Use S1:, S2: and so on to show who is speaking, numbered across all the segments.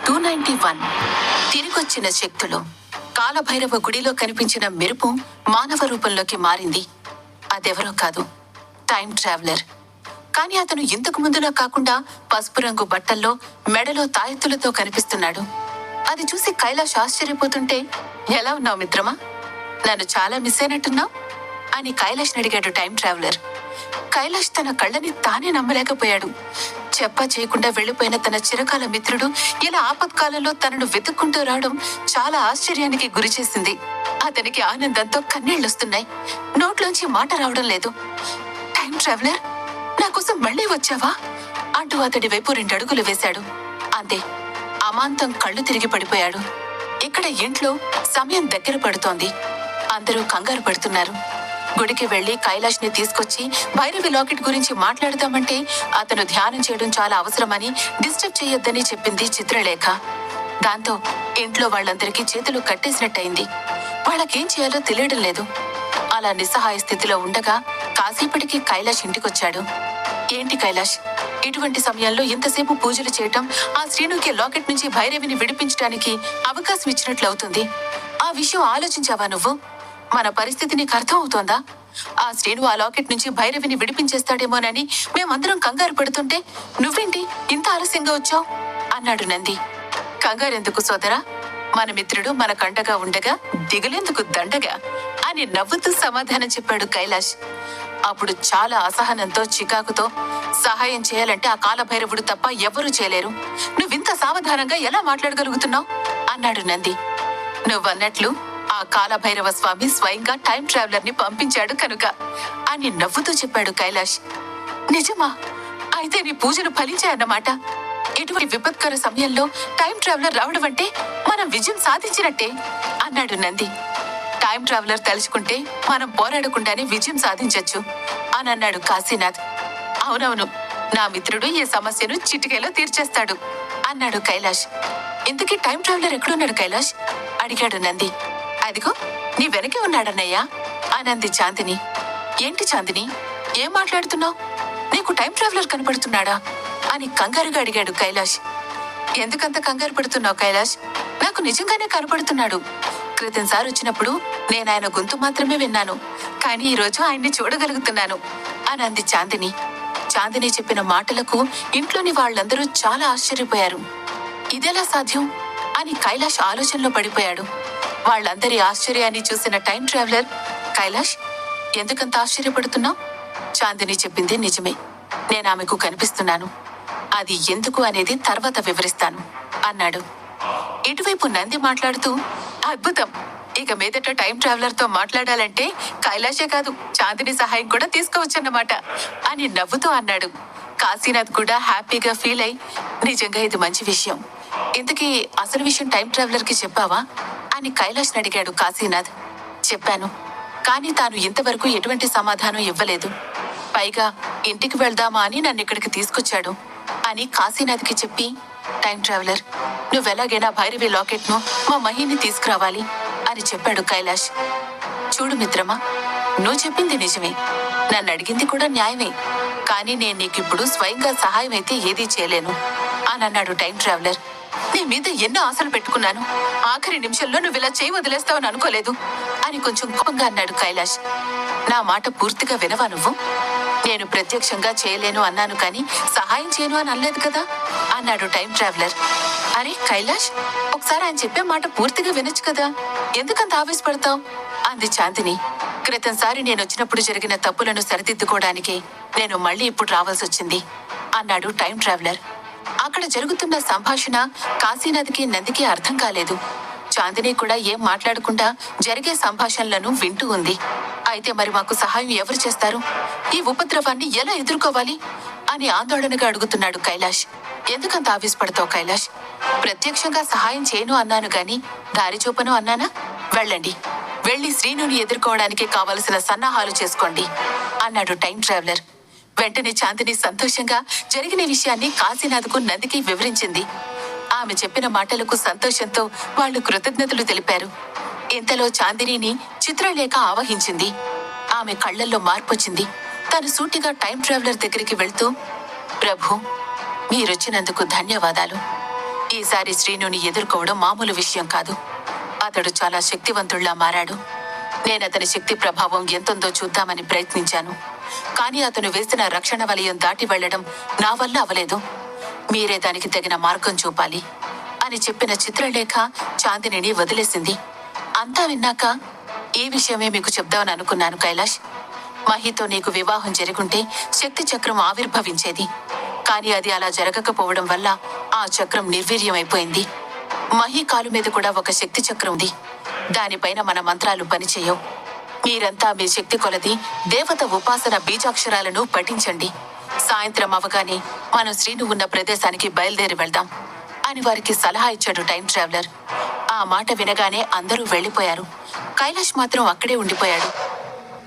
S1: 291 తిరిగొచ్చిన శక్తులు. కాలభైరవ గుడిలో కనిపించిన మెరుపు మానవ రూపంలోకి మారింది. అదెవరో కాదు, టైం ట్రావెలర్. కానీ అతను ఇంతకు ముందులా కాకుండా పసుపు రంగు బట్టల్లో, మెడలో తాయెత్తులతో కనిపిస్తున్నాడు. అది చూసి కైలాష్ ఆశ్చర్యపోతుంటే, ఎలా ఉన్నావు మిత్రమా? నన్ను చాలా మిస్ అయినట్టున్నావు అని కైలాష్ని అడిగాడు టైం ట్రావెలర్. కైలాష్ తన కళ్ళని తానే నమ్మలేకపోయాడు. చెప్పా చేయకుండా వెళ్లిపోయిన తన చిరకాల మిత్రుడు ఇలా ఆపత్కాలంలో తనను వెతుక్కుంటూ రావడం చాలా ఆశ్చర్యానికి గురిచేసింది. అతనికి ఆనందంతో కన్నీళ్లొస్తున్నాయి. నోట్లోంచి మాట రావడం లేదు. టైం ట్రావెలర్, నా కోసం మళ్లీ వచ్చావా అంటూ అతడి వైపు 2 అడుగులు వేశాడు. అంతే, అమాంతం కళ్ళు తిరిగి పడిపోయాడు. ఇక్కడ ఇంట్లో సమయం దగ్గర పడుతోంది. అందరూ కంగారు పడుతున్నారు. గుడికి వెళ్లి కైలాష్ ని తీసుకొచ్చి భైరవి లాకెట్ గురించి మాట్లాడదామంటే అతను ధ్యానం చేయడం చాలా అవసరమని, డిస్టర్బ్ చేయొద్దని చెప్పింది చిత్రలేఖ. దాంతో ఇంట్లో వాళ్ళందరికీ చేతులు కట్టేసినట్టయింది. వాళ్ళకేం చేయాలో తెలియడం లేదు. అలా నిస్సహాయ స్థితిలో ఉండగా కాసేపటికి కైలాష్ ఇంటికొచ్చాడు. ఏంటి కైలాష్, ఇటువంటి సమయంలో ఇంతసేపు పూజలు చేయటం, ఆ శ్రీనుకి లాకెట్ నుంచి భైరవిని విడిపించడానికి అవకాశం ఇచ్చినట్లవుతుంది. ఆ విషయం ఆలోచించావా నువ్వు? మన పరిస్థితి నీకు అర్థం అవుతోందా? ఆ శ్రీను ఆ లాకెట్ నుంచి భైరవిని విడిపించేస్తాడేమోనని మేమందరం కంగారు పడుతుంటే నువ్వేంటి ఇంత ఆలస్యంగా వచ్చావు అన్నాడు నంది. కంగారెందుకు సోదరా, మన మిత్రుడు మన కండగా ఉండగా దిగులేందుకు దండగా అని నవ్వుతూ సమాధానం చెప్పాడు కైలాష్. అప్పుడు చాలా అసహనంతో, చికాకుతో, సహాయం చేయాలంటే ఆ కాలభైరవుడు తప్ప ఎవరూ చేయలేరు. నువ్వింత సావధానంగా ఎలా మాట్లాడగలుగుతున్నావు అన్నాడు నంది. నువ్వన్నట్లు ఆ కాలభైరవ స్వామి స్వయంగా టైం ట్రావెలర్ ని పంపించాడు కనుక అని నవ్వుతూ చెప్పాడు కైలాష్. నిజమా? అయితే నీ పూజలు ఫలించాయన్నమాట. ఇటువంటి విపత్కర సమయంలో టైం ట్రావెలర్ రావడం అంటే మనం విజయం సాధించినట్టే అన్నాడు నంది. టైం ట్రావెలర్ తలుచుకుంటే మనం పోరాడకుండానే విజయం సాధించొచ్చు అని అన్నాడు కాశీనాథ్. అవునవును, నా మిత్రుడు ఈ సమస్యను చిటికేలో తీర్చేస్తాడు అన్నాడు కైలాష్. ఇంతకీ టైం ట్రావెలర్ ఎక్కడున్నాడు కైలాష్ అడిగాడు నంది. అదిగో నీ వెనకే ఉన్నాడన్నయ్యా అనంది చాందిని. ఏంటి చాందిని, ఏం మాట్లాడుతున్నావు? నీకు టైం ట్రావెలర్ కనపడుతున్నాడా అని కంగారుగా అడిగాడు కైలాష్. ఎందుకంత కంగారు పడుతున్నావు కైలాష్? నాకు నిజంగానే కనపడుతున్నాడు. క్రితంసారి వచ్చినప్పుడు నేను ఆయన గొంతు మాత్రమే విన్నాను, కానీ ఈరోజు ఆయన్ని చూడగలుగుతున్నాను అనంది చాందిని. చాందిని చెప్పిన మాటలకు ఇంట్లోని వాళ్ళందరూ చాలా ఆశ్చర్యపోయారు. ఇదెలా సాధ్యం అని కైలాష్ ఆలోచనలో పడిపోయాడు. వాళ్ళందరి ఆశ్చర్యాన్ని చూసిన టైం ట్రావెలర్, కైలాష్ ఎందుకంత ఆశ్చర్యపడుతున్నావు? చాందిని చెప్పింది నిజమే, నేను ఆమెకు కనిపిస్తున్నాను. అది ఎందుకు అనేది తర్వాత వివరిస్తాను అన్నాడు. ఇటువైపు నంది మాట్లాడుతూ, అద్భుతం, ఇక మీదట టైం ట్రావెలర్ తో మాట్లాడాలంటే కైలాషే కాదు, చాందిని సహాయం కూడా తీసుకోవచ్చన్నమాట అని నవ్వుతూ అన్నాడు. కాశీనాథ్ కూడా హ్యాపీగా ఫీల్ అయి, నిజంగా ఇది మంచి విషయం. ఇంతకీ అసలు విషయం టైం ట్రావెలర్ కి చెప్పావా అని కైలాష్ని అడిగాడు కాశీనాథ్. చెప్పాను, కానీ తాను ఇంతవరకు ఎటువంటి సమాధానం ఇవ్వలేదు. పైగా ఇంటికి వెళ్దామా అని నన్ను ఇక్కడికి తీసుకొచ్చాడు అని కాశీనాథ్కి చెప్పి, టైం ట్రావెలర్, నువ్వెలాగైనా భైరవి లాకెట్ ను మా మహిని తీసుకురావాలి అని చెప్పాడు కైలాష్. చూడు మిత్రమా, నువ్వు చెప్పింది నిజమే, నన్ను అడిగింది కూడా న్యాయమే, కానీ నేను నీకిప్పుడు స్వయంగా సహాయం అయితే ఏదీ చేయలేను అని అన్నాడు టైం ట్రావెలర్. నీ మీద ఎన్నో ఆశలు పెట్టుకున్నాను, ఆఖరి నిమిషంలో నువ్వు ఇలా చేయి వదిలేస్తావని అనుకోలేదు అని కొంచెం కోపంగా అన్నాడు కైలాష్. నా మాట పూర్తిగా వినవా నువ్వు? నేను ప్రత్యక్షంగా చేయలేను అన్నాను, కానీ సహాయం చేయను అని అనలేదు కదా అన్నాడు టైం ట్రావెలర్. అరే కైలాష్, ఒకసారి ఆయన చెప్పే మాట పూర్తిగా వినొచ్చు కదా, ఎందుకంత ఆవేశపడతావు అంది చాందిని. క్రితంసారి నేను వచ్చినప్పుడు జరిగిన తప్పులను సరిదిద్దుకోవడానికే నేను మళ్ళీ ఇప్పుడు రావాల్సి వచ్చింది అన్నాడు టైం ట్రావెలర్. అక్కడ జరుగుతున్న సంభాషణ కాశీనాథ్కి నందికి అర్థం కాలేదు. చాందిని కూడా ఏం మాట్లాడకుండా జరిగే సంభాషణలను వింటూ ఉంది. అయితే మరి మాకు సహాయం ఎవరు చేస్తారు? ఈ ఉపద్రవాన్ని ఎలా ఎదుర్కోవాలి అని ఆందోళనగా అడుగుతున్నాడు కైలాష్. ఎందుకంత ఆవేశపడతావు కైలాష్? ప్రత్యక్షంగా సహాయం చేయను అన్నాను గాని దారి చూపను అన్నానా? వెళ్ళండి, వెళ్లి శ్రీనుని ఎదుర్కోవడానికి కావలసిన సన్నాహాలు చేసుకోండి అన్నాడు టైం ట్రావెలర్. వెంటనే చాందిని సంతోషంగా జరిగిన విషయాన్ని కాశీనాథ్కు నందికి వివరించింది. ఆమె చెప్పిన మాటలకు సంతోషంతో వాళ్ళు కృతజ్ఞతలు తెలిపారు. ఇంతలో చాందినిని చిత్రలేఖ ఆవహించింది. ఆమె కళ్లల్లో మార్పొచ్చింది. తను సూటిగా టైం ట్రావెలర్ దగ్గరికి వెళ్తూ, ప్రభు, మీరొచ్చినందుకు ధన్యవాదాలు. ఈసారి శ్రీనుని ఎదుర్కోవడం మామూలు విషయం కాదు. అతడు చాలా శక్తివంతుళ్లా మారాడు. నేనతని శక్తి ప్రభావం ఎంతుందో చూద్దామని ప్రయత్నించాను. కానీ అతను వేసిన రక్షణ వలయం దాటి వెళ్లడం నా వల్ల అవలేదు. మీరే దానికి తగిన మార్గం చూపాలి అని చెప్పిన చిత్రలేఖ చాందినిని వదిలేసింది. అంతా విన్నాక ఈ విషయమే మీకు చెప్దామని అనుకున్నాను కైలాష్. మహితో నీకు వివాహం జరుగుంటే శక్తి చక్రం ఆవిర్భవించేది. కానీ అది అలా జరగకపోవడం వల్ల ఆ చక్రం నిర్వీర్యమైపోయింది. మహి కాలు మీద కూడా ఒక శక్తి చక్రం ఉంది. దానిపైన మన మంత్రాలు పనిచేయవు. మీరంతా మీ శక్తి కొలది దేవత ఉపాసన బీజాక్షరాలను పఠించండి. సాయంత్రం అవగానే మనం శ్రీను ఉన్న ప్రదేశానికి బయలుదేరి వెళ్దాం అని వారికి సలహా ఇచ్చాడు టైం ట్రావెలర్. ఆ మాట వినగానే అందరూ వెళ్లిపోయారు. కైలాష్ మాత్రం అక్కడే ఉండిపోయాడు.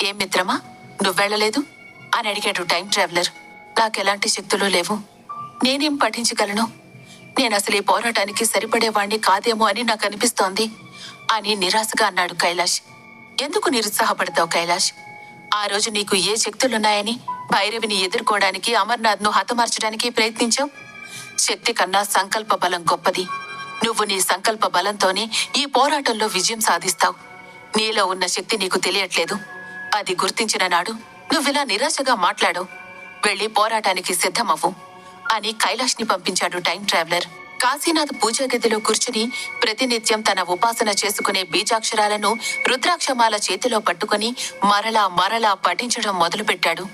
S1: ఏం మిత్రమా, నువ్వెళ్లలేదు అని అడిగాడు టైం ట్రావెలర్. నాకెలాంటి శక్తులు లేవు. నేనేం పఠించగలను? నేనసలు ఈ పోరాటానికి సరిపడేవాణ్ణి కాదేమో అని నాకు అనిపిస్తోంది అని నిరాశగా అన్నాడు కైలాష్. ఎందుకు నిరుత్సాహపడతావు కైలాష్? ఆ రోజు నీకు ఏ శక్తులున్నాయని భైరవిని ఎదుర్కోవడానికి అమర్నాథ్ను హతమార్చడానికి ప్రయత్నించావు? శక్తి కన్నా సంకల్ప బలం గొప్పది. నువ్వు నీ సంకల్ప బలంతోనే ఈ పోరాటంలో విజయం సాధిస్తావు. నీలో ఉన్న శక్తి నీకు తెలియట్లేదు. అది గుర్తించిన నాడు నువ్విలా నిరాశగా మాట్లాడవు. వెళ్లి పోరాటానికి సిద్ధమవ్వు అని కైలాష్ని పంపించాడు టైం ట్రావెలర్. కాశీనాథ్ పూజా గదిలో కూర్చుని ప్రతినిత్యం తన ఉపాసన చేసుకునే బీజాక్షరాలను రుద్రాక్షమాల చేతిలో పట్టుకుని మరలా మరలా పఠించడం మొదలుపెట్టాడు.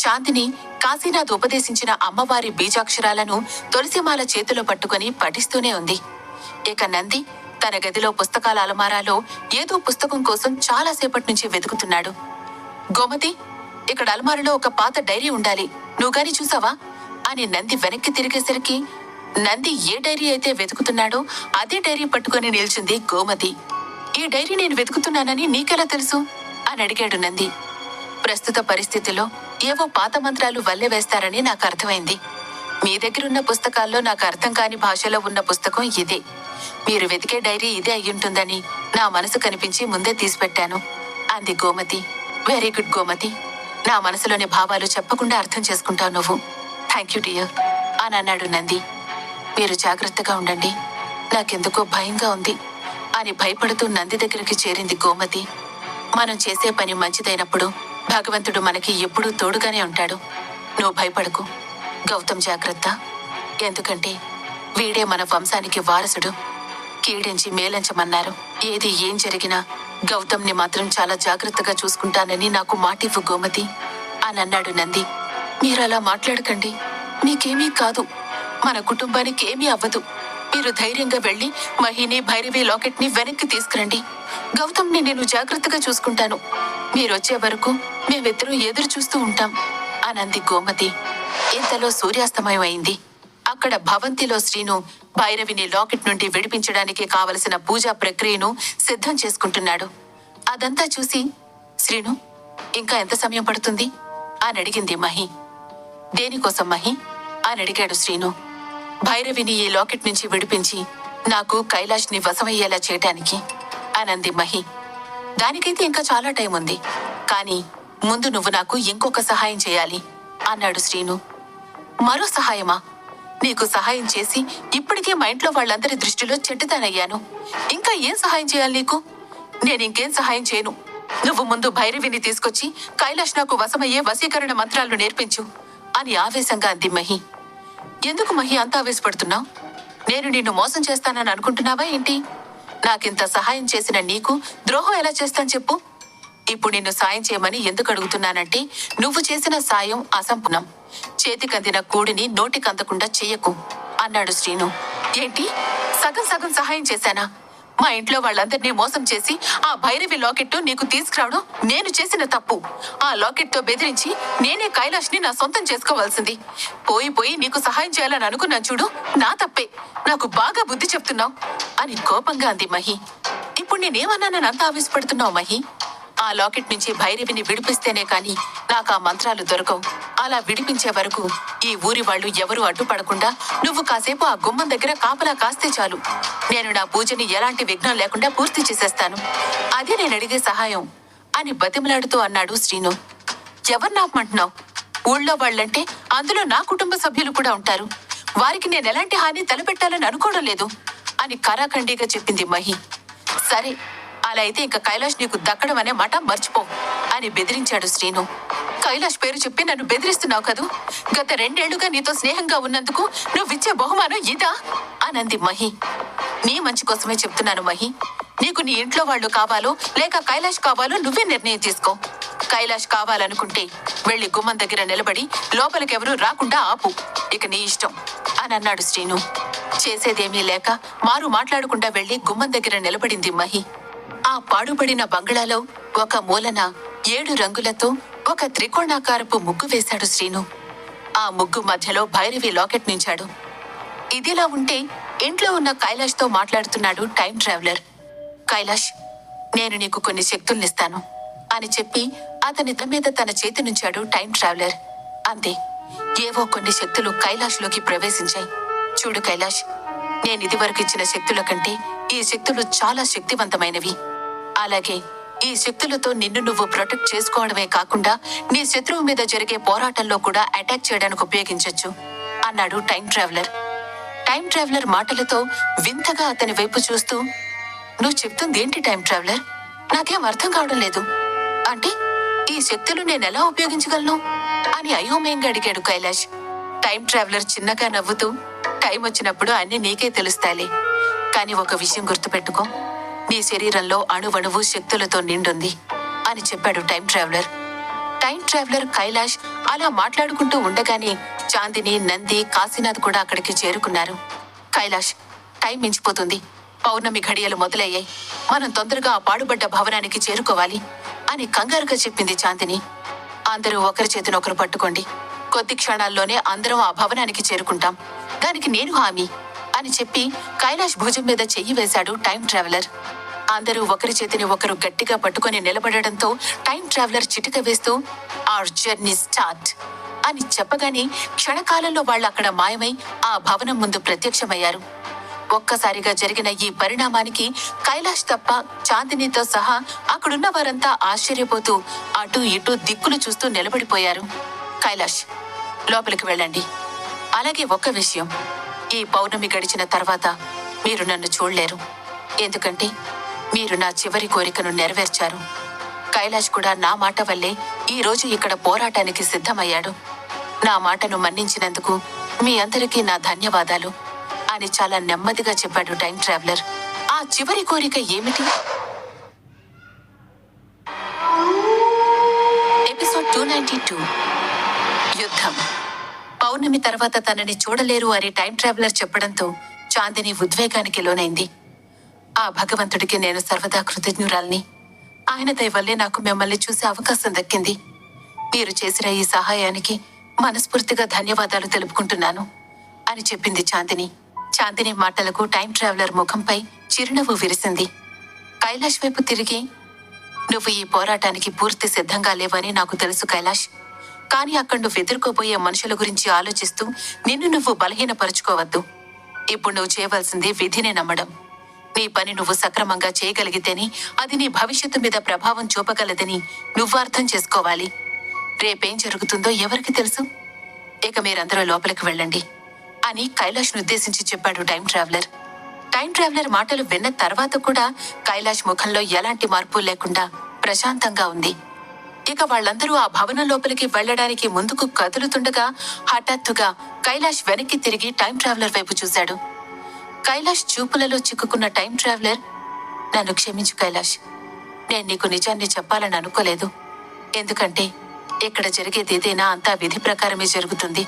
S1: చాందిని కాశీనాథ్ ఉపదేశించిన అమ్మవారి బీజాక్షరాలను తులసిమాల చేతిలో పట్టుకుని పఠిస్తూనే ఉంది. ఇక నంది తన గదిలో పుస్తకాల అలమారాలో ఏదో పుస్తకం కోసం చాలాసేపటి నుంచి వెతుకుతున్నాడు. గోమతి, ఇక్కడ అలమారలో ఒక పాత డైరీ ఉండాలి, నువ్వు గాని చూసావా అని నంది వెనక్కి తిరిగేసరికి నంది ఏ డైరీ అయితే వెతుకుతున్నాడో అదే డైరీ పట్టుకుని నిల్చుంది గోమతి. ఈ డైరీ నేను వెతుకుతున్నానని నీకెలా తెలుసు అని అడిగాడు నంది. ప్రస్తుత పరిస్థితిలో ఏవో పాత మంత్రాలు వల్లె వేస్తారని నాకు అర్థమైంది. మీ దగ్గరున్న పుస్తకాల్లో నాకు అర్థం కాని భాషలో ఉన్న పుస్తకం ఇదే. మీరు వెతికే డైరీ ఇదే అయ్యుంటుందని నా మనసు కనిపించి ముందే తీసిపెట్టాను అంది గోమతి. వెరీ గుడ్ గోమతి, నా మనసులోని భావాలు చెప్పకుండా అర్థం చేసుకుంటావు నువ్వు. థ్యాంక్ యూ డియర్ అని అన్నాడు నంది. మీరు జాగ్రత్తగా ఉండండి, నాకెందుకో భయంగా ఉంది అని భయపడుతూ నంది దగ్గరికి చేరింది గోమతి. మనం చేసే పని మంచిదైనప్పుడు భగవంతుడు మనకి ఎప్పుడూ తోడుగానే ఉంటాడు. నువ్వు భయపడకు. గౌతమ్ జాగ్రత్త, ఎందుకంటే వీడే మన వంశానికి వారసుడు. కీడించి మేలంచమన్నారు. ఏది ఏం జరిగినా గౌతమ్ని మాత్రం చాలా జాగ్రత్తగా చూసుకుంటానని నాకు మాటివ్వు గోమతి అని అన్నాడు నంది. మీరలా మాట్లాడకండి, మీకేమీ కాదు, మన కుటుంబానికి ఏమీ అవ్వదు. మీరు ధైర్యంగా వెళ్లి మహిని భైరవి లాకెట్ ని వెనక్కి తీసుకురండి. గౌతమ్ని నేను జాగ్రత్తగా చూసుకుంటాను. మీరొచ్చే వరకు మేమిద్దరూ ఎదురు చూస్తూ ఉంటాం అనంది గోమతి. ఇంతలో సూర్యాస్తమయం అయింది. అక్కడ భవంతిలో శ్రీను భైరవిని లాకెట్ నుండి విడిపించడానికి కావలసిన పూజా ప్రక్రియను సిద్ధం చేసుకుంటున్నాడు. అదంతా చూసి, శ్రీను, ఇంకా ఎంత సమయం పడుతుంది అని అడిగింది మహి. దేనికోసం మహి అని అడిగాడు శ్రీను. భైరవిని ఈ లాకెట్ నుంచి విడిపించి నాకు కైలాష్ని వశమయ్యేలా చేయటానికి అనంది మహి. దానికైతే ఇంకా చాలా టైం ఉంది, కానీ ముందు నువ్వు నాకు ఇంకొక సహాయం చేయాలి అన్నాడు శ్రీను. మరో సహాయమా? నీకు సహాయం చేసి ఇప్పటికే మా ఇంట్లో వాళ్ళందరి దృష్టిలో చెడ్డదానయ్యాను. ఇంకా ఏం సహాయం చేయాలి నీకు? నేనింకేం సహాయం చేయను. నువ్వు ముందు భైరవిని తీసుకొచ్చి కైలాష్ నాకు వశమయ్యే వశీకరణ మంత్రాలు నేర్పించు అని ఆవేశంగా అంది మహి. ఎందుకు మహి అంత ఆవేశపడుతున్నావు? నేను నిన్ను మోసం చేస్తానని అనుకుంటున్నావా ఏంటి? నాకింత సహాయం చేసిన నీకు ద్రోహం ఎలా చేస్తాను చెప్పు? ఇప్పుడు నిన్ను సాయం చేయమని ఎందుకు అడుగుతున్నానంటే, నువ్వు చేసిన సాయం అసంపూర్ణం. చేతికందిన కూడిని నోటికందకుండా చెయ్యకు అన్నాడు శ్రీను. ఏంటి, సగం సగం సహాయం చేశానా? మా ఇంట్లో వాళ్ళందరినీ మోసం చేసి ఆ భైరవి లాకెట్ నీకు తీసుకురావడం నేను చేసిన తప్పు. ఆ లాకెట్ తో బెదిరించి నేనే కైలాష్ ని నా సొంతం చేసుకోవాల్సింది. పోయి నీకు సహాయం చేయాలని అనుకున్నాను చూడు, నా తప్పే. నాకు బాగా బుద్ధి చెప్తున్నావు అని కోపంగా అంది మహి. ఇప్పుడు నేనేమన్నానని అంత ఆవేశపడుతున్నావు మహి? ఆ లాకెట్ నుంచి భైరవిని విడిపిస్తేనే కాని నాకు ఆ మంత్రాలు దొరకవు. అలా విడిపించే వరకు ఈ ఊరి వాళ్ళు ఎవరూ అడ్డుపడకుండా నువ్వు కాసేపు ఆ గుమ్మం దగ్గర కాపలా కాస్తే చాలు. నేను నా పూజని ఎలాంటి విఘ్నం లేకుండా పూర్తి చేసేస్తాను. అదే నేను అడిగే సహాయం అని బతిమలాడుతూ అన్నాడు శ్రీను. ఎవరిని ఆపమంటున్నావు? ఊళ్ళో వాళ్ళంటే అందులో నా కుటుంబ సభ్యులు కూడా ఉంటారు. వారికి నేను ఎలాంటి హాని తలపెట్టాలని అనుకోవడం లేదు అని కరాఖండిగా చెప్పింది మహి. సరే, అలా అయితే ఇంకా కైలాష్ నీకు దక్కడం అనే మాట మర్చిపో అని బెదిరించాడు శ్రీను. కైలాష్ పేరు చెప్పి నన్ను బెదిరిస్తున్నావు కదూ? గత 2 ఏళ్లుగా నీతో స్నేహంగా ఉన్నందుకు నువ్విచ్చే బహుమానం ఇదా అనంది మహి. నీ మంచి కోసమే చెప్తున్నాను మహి. నీకు నీ ఇంట్లో వాళ్ళు కావాలో లేక కైలాష్ కావాలో నువ్వే నిర్ణయం తీసుకో. కైలాష్ కావాలనుకుంటే వెళ్లి గుమ్మం దగ్గర నిలబడి లోపలికెవరూ రాకుండా ఆపు. ఇక నీ ఇష్టం అని అన్నాడు శ్రీను. చేసేదేమీ లేక మారు మాట్లాడకుండా వెళ్లి గుమ్మం దగ్గర నిలబడింది మహి. ఆ పాడుబడిన బంగ్లాలో ఒక మూలన 7 రంగులతో ఒక త్రికోణాకారపు ముగ్గు వేశాడు శ్రీను. ఆ ముగ్గు మధ్యలో భైరవి లాకెట్ నించాడు. ఇదిలా ఉంటే ఇంట్లో ఉన్న కైలాష్ తో మాట్లాడుతున్నాడు టైం ట్రావెలర్. కైలాష్, నేను నీకు కొన్ని శక్తుల్నిస్తాను అని చెప్పి అతని తల మీద తన చేతి నుంచాడు టైం ట్రావెలర్. అంతే, ఏవో కొన్ని శక్తులు కైలాష్ లోకి ప్రవేశించాయి. చూడు కైలాష్, నేను ఇదివరకు ఇచ్చిన శక్తుల కంటే ఈ శక్తులు చాలా శక్తివంతమైనవి. అలాగే ఈ శక్తులతో నిన్ను నువ్వు ప్రొటెక్ట్ చేసుకోవడమే కాకుండా నీ శత్రువు మీద జరిగే పోరాటంలో కూడా అటాక్ చేయడానికి ఉపయోగించొచ్చు అన్నాడు టైం ట్రావెలర్. టైం ట్రావెలర్ మాటలతో వింతగా అతని వైపు చూస్తూ, నువ్వు చెప్తుంది ఏంటి టైం ట్రావెలర్? నాకేం అర్థం కావడం లేదు. అంటే ఈ శక్తులు నేనెలా ఉపయోగించగలను అని అయోమయంగా అడిగాడు కైలాష్. టైం ట్రావెలర్ చిన్నగా నవ్వుతూ, టైం వచ్చినప్పుడు అన్ని నీకే తెలుస్తాయిలే. కానీ ఒక విషయం గుర్తుపెట్టుకో, నీ శరీరంలో అణువణువు శక్తులతో నిండుంది అని చెప్పాడు time traveller. Time traveller Kailash అలా మాట్లాడుకుంటూ ఉండగానే చాందిని, నంది, కాశీనాథ్ కూడా అక్కడికి చేరుకున్నారు. కైలాష్, టైం మించిపోతుంది. పౌర్ణమి ఘడియలు మొదలయ్యాయి. మనం తొందరగా ఆ పాడుబడ్డ భవనానికి చేరుకోవాలి అని కంగారుగా చెప్పింది చాందిని. అందరూ ఒకరి చేతిని ఒకరు పట్టుకోండి. కొద్ది క్షణాల్లోనే అందరం ఆ భవనానికి చేరుకుంటాం. దానికి నేను హామీ అని చెప్పి కైలాష్ భుజం మీద చెయ్యి వేశాడు టైం ట్రావెలర్. అందరూ ఒకరి చేతిని ఒకరు గట్టిగా పట్టుకొని నిలబడడంతో టైం ట్రావెలర్ చిటిక వేస్తూ అవర్ జర్నీ స్టార్ట్ అని చెప్పగానే క్షణకాలంలో వాళ్ళు అక్కడ మాయమై ఆ భవనం ముందు ప్రత్యక్షమయ్యారు. ఒక్కసారిగా జరిగిన ఈ పరిణామానికి కైలాష్ తప్ప చాందినితో సహా అక్కడున్న వారంతా ఆశ్చర్యపోతూ అటూ ఇటూ దిక్కులు చూస్తూ నిలబడిపోయారు. కైలాష్, లోపలికి వెళ్ళండి. అలాగే ఒక్క విషయం, ఈ పౌర్ణమి గడిచిన తర్వాత మీరు నన్ను చూడలేరు. ఎందుకంటే మీరు నా చివరి కోరికను నెరవేర్చారు. కైలాష్ కూడా నా మాట వల్లే ఈ రోజు ఇక్కడ పోరాటానికి సిద్ధమయ్యాడు. నా మాటను మన్నించినందుకు మీ అందరికీ నా ధన్యవాదాలు అని చాలా నెమ్మదిగా చెప్పాడు టైం ట్రావెలర్. ఆ చివరి కోరిక ఏమిటి? ఎపిసోడ్ 292 యుద్ధం. పౌర్ణమి తర్వాత తనని చూడలేరు అని టైం ట్రావెలర్ చెప్పడంతో చాందిని ఉద్వేగానికి లోనైంది. ఆ భగవంతుడికి నేను సర్వదా కృతజ్ఞురాల్ని. ఆయన దయ వల్లే నాకు మిమ్మల్ని చూసే అవకాశం దక్కింది. మీరు చేసిన ఈ సహాయానికి మనస్ఫూర్తిగా ధన్యవాదాలు తెలుపుకుంటున్నాను అని చెప్పింది చాందిని. చాందిని మాటలకు టైం ట్రావెలర్ ముఖంపై చిరునవ్వు విరిసింది. కైలాష్ వైపు తిరిగి, నువ్వు ఈ పోరాటానికి పూర్తి సిద్ధంగా లేవని నాకు తెలుసు కైలాష్. కానీ అక్కడ నువ్వు ఎదుర్కోబోయే మనుషుల గురించి ఆలోచిస్తూ నిన్ను నువ్వు బలహీనపరుచుకోవద్దు. ఇప్పుడు నువ్వు చేయవలసింది విధిని నమ్మడం. నీ పని నువ్వు సక్రమంగా చేయగలిగితేనే అది నీ భవిష్యత్తు మీద ప్రభావం చూపగలదని నువ్వు అర్థం చేసుకోవాలి. రేపేం జరుగుతుందో ఎవరికి తెలుసు? ఇక మీరందరూ లోపలికి వెళ్ళండి అని కైలాష్ను ఉద్దేశించి చెప్పాడు టైం ట్రావెలర్. టైం ట్రావెలర్ మాటలు విన్న తర్వాత కూడా కైలాష్ ముఖంలో ఎలాంటి మార్పు లేకుండా ప్రశాంతంగా ఉంది. ఇక వాళ్ళందరూ ఆ భవనం లోపలికి వెళ్లడానికి ముందుకు కదులుతుండగా హఠాత్తుగా కైలాష్ వెనక్కి తిరిగి టైం ట్రావెలర్ వైపు చూశాడు. కైలాష్ చూపులలో చిక్కుకున్న టైం ట్రావెలర్, నన్ను క్షమించు కైలాష్. నేను నీకు నిజాన్ని చెప్పాలని అనుకోలేదు. ఎందుకంటే ఇక్కడ జరిగేది ఏదైనా అంతా విధి ప్రకారమే జరుగుతుంది.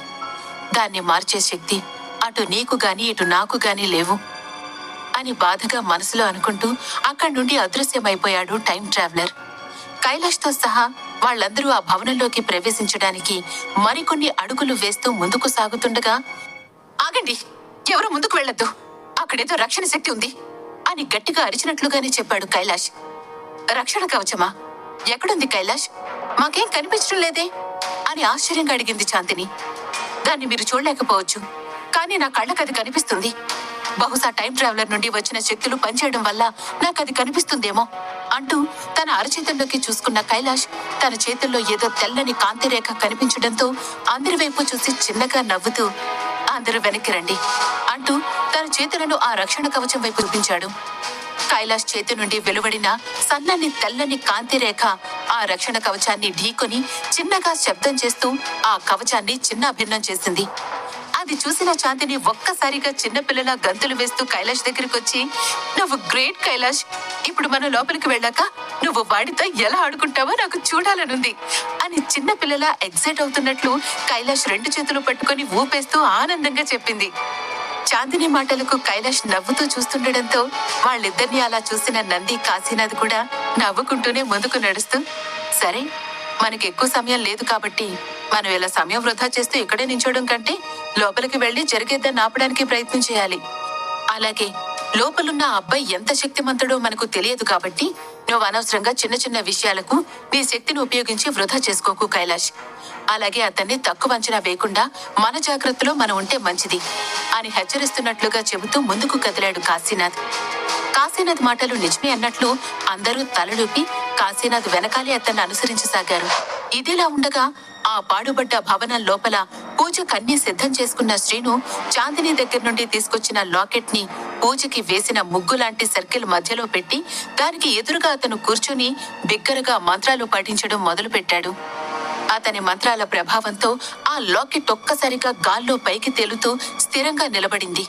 S1: దాన్ని మార్చే శక్తి అటు నీకు గాని ఇటు నాకు గాని లేవు అని బాధగా మనసులో అనుకుంటూ అక్కడి నుండి అదృశ్యమైపోయాడు టైం ట్రావెలర్. కైలాష్తో సహా వాళ్ళందరూ ఆ భవనంలోకి ప్రవేశించడానికి మరికొన్ని అడుగులు వేస్తూ ముందుకు సాగుతుండగా, ఆగండి, ఎవరు ముందుకు వెళ్లొద్దు, అక్కడేదో రక్షణ శక్తి ఉంది అని గట్టిగా అరిచినట్లుగానే చెప్పాడు కైలాష్. రక్షణ కవచమా? ఎక్కడుంది కైలాష్? మాకేం కనిపించడం లేదే అని ఆశ్చర్యంగా అడిగింది చాందిని. దాన్ని మీరు చూడలేకపోవచ్చు, కానీ నా కళ్ళకు అది కనిపిస్తుంది. బహుశా టైం ట్రావెలర్ నుండి వచ్చిన శక్తులు పనిచేయడం వల్ల నాకు అది కనిపిస్తుందేమో అంటూ తన అరచేతుల్లోకి చూసుకున్న కైలాష్ తన చేతుల్లో ఏదో తెల్లని కాంతిరేఖ కనిపించడంతో అందరి వైపు చూసి చిన్నగా నవ్వుతూ, అందరూ వెనక్కి రండి అంటూ తన చేతులను ఆ రక్షణ కవచం వైపు చూపించాడు. కైలాష్ చేతి నుండి వెలువడిన సన్నని తెల్లని కాంతి రేఖ ఆ రక్షణ కవచాన్ని ఢీకొని చిన్నగా శబ్దం చేస్తూ ఆ కవచాన్ని చిన్నాభిన్నం చేసింది. అది చూసిన చాందిని ఒక్కసారిగా చిన్నపిల్లల గంతులు వేస్తూ కైలాష్ దగ్గరికి వచ్చి, నువ్వు గ్రేట్ కైలాష్, ఇప్పుడు మనం లోపలికి వెళ్ళాక నువ్వు వాడితో ఎలా ఆడుకుంటావో నాకు చూడాలనుంది అని చిన్నపిల్లల ఎక్సైట్ అవుతున్నట్లు కైలాష్ 2 చేతులు పట్టుకొని ఊపేస్తూ ఆనందంగా చెప్పింది. చాందిని మాటలకు కైలాష్ నవ్వుతూ చూస్తుండడంతో వాళ్ళిద్దరినీ అలా చూసిన నంది కాశీనాథ్ కూడా నవ్వుకుంటూనే ముందుకు నడుస్తూ, సరే మనకి ఎక్కువ సమయం లేదు కాబట్టి మనం ఇలా సమయం వృధా చేస్తూ ఇక్కడే నించోడం కంటే లోపలికి వెళ్లి జరిగేద్దాన్ని ఆపడానికి ప్రయత్నం చేయాలి. అలాగే లోపలున్న అబ్బాయి ఎంత శక్తిమంతుడో మనకు తెలియదు కాబట్టి నువ్వు అనవసరంగా చిన్న చిన్న విషయాలకు నీ శక్తిని ఉపయోగించి వృధా చేసుకోకు కైలాష్. అలాగే అతన్ని తక్కువ అంచనా వేయకుండా మన జాగ్రత్తలో మనం ఉంటే మంచిది అని హెచ్చరిస్తున్నట్లుగా చెబుతూ ముందుకు కదిలాడు కాశీనాథ్. కాశీనాథ్ మాటలు నిజమే అన్నట్లు అందరూ తలలూపి కాశీనాథ్ వెనకాలే అతన్ని అనుసరించసాగారు. ఇదిలా ఉండగా ఆ పాడుబడ్డ భవనం లోపల పూజకన్నీ సిద్ధం చేసుకున్న శ్రీను చాందిని దగ్గర నుండి తీసుకొచ్చిన లాకెట్ ని పూజకి వేసిన ముగ్గులాంటి సర్కిల్ మధ్యలో పెట్టి దానికి ఎదురుగా అతను కూర్చుని బిగ్గరగా మంత్రాలు పాటించడం మొదలుపెట్టాడు. అతని మంత్రాల ప్రభావంతో ఆ లాకెట్ ఒక్కసారిగా గాల్లో పైకి తేలుతూ స్థిరంగా నిలబడింది.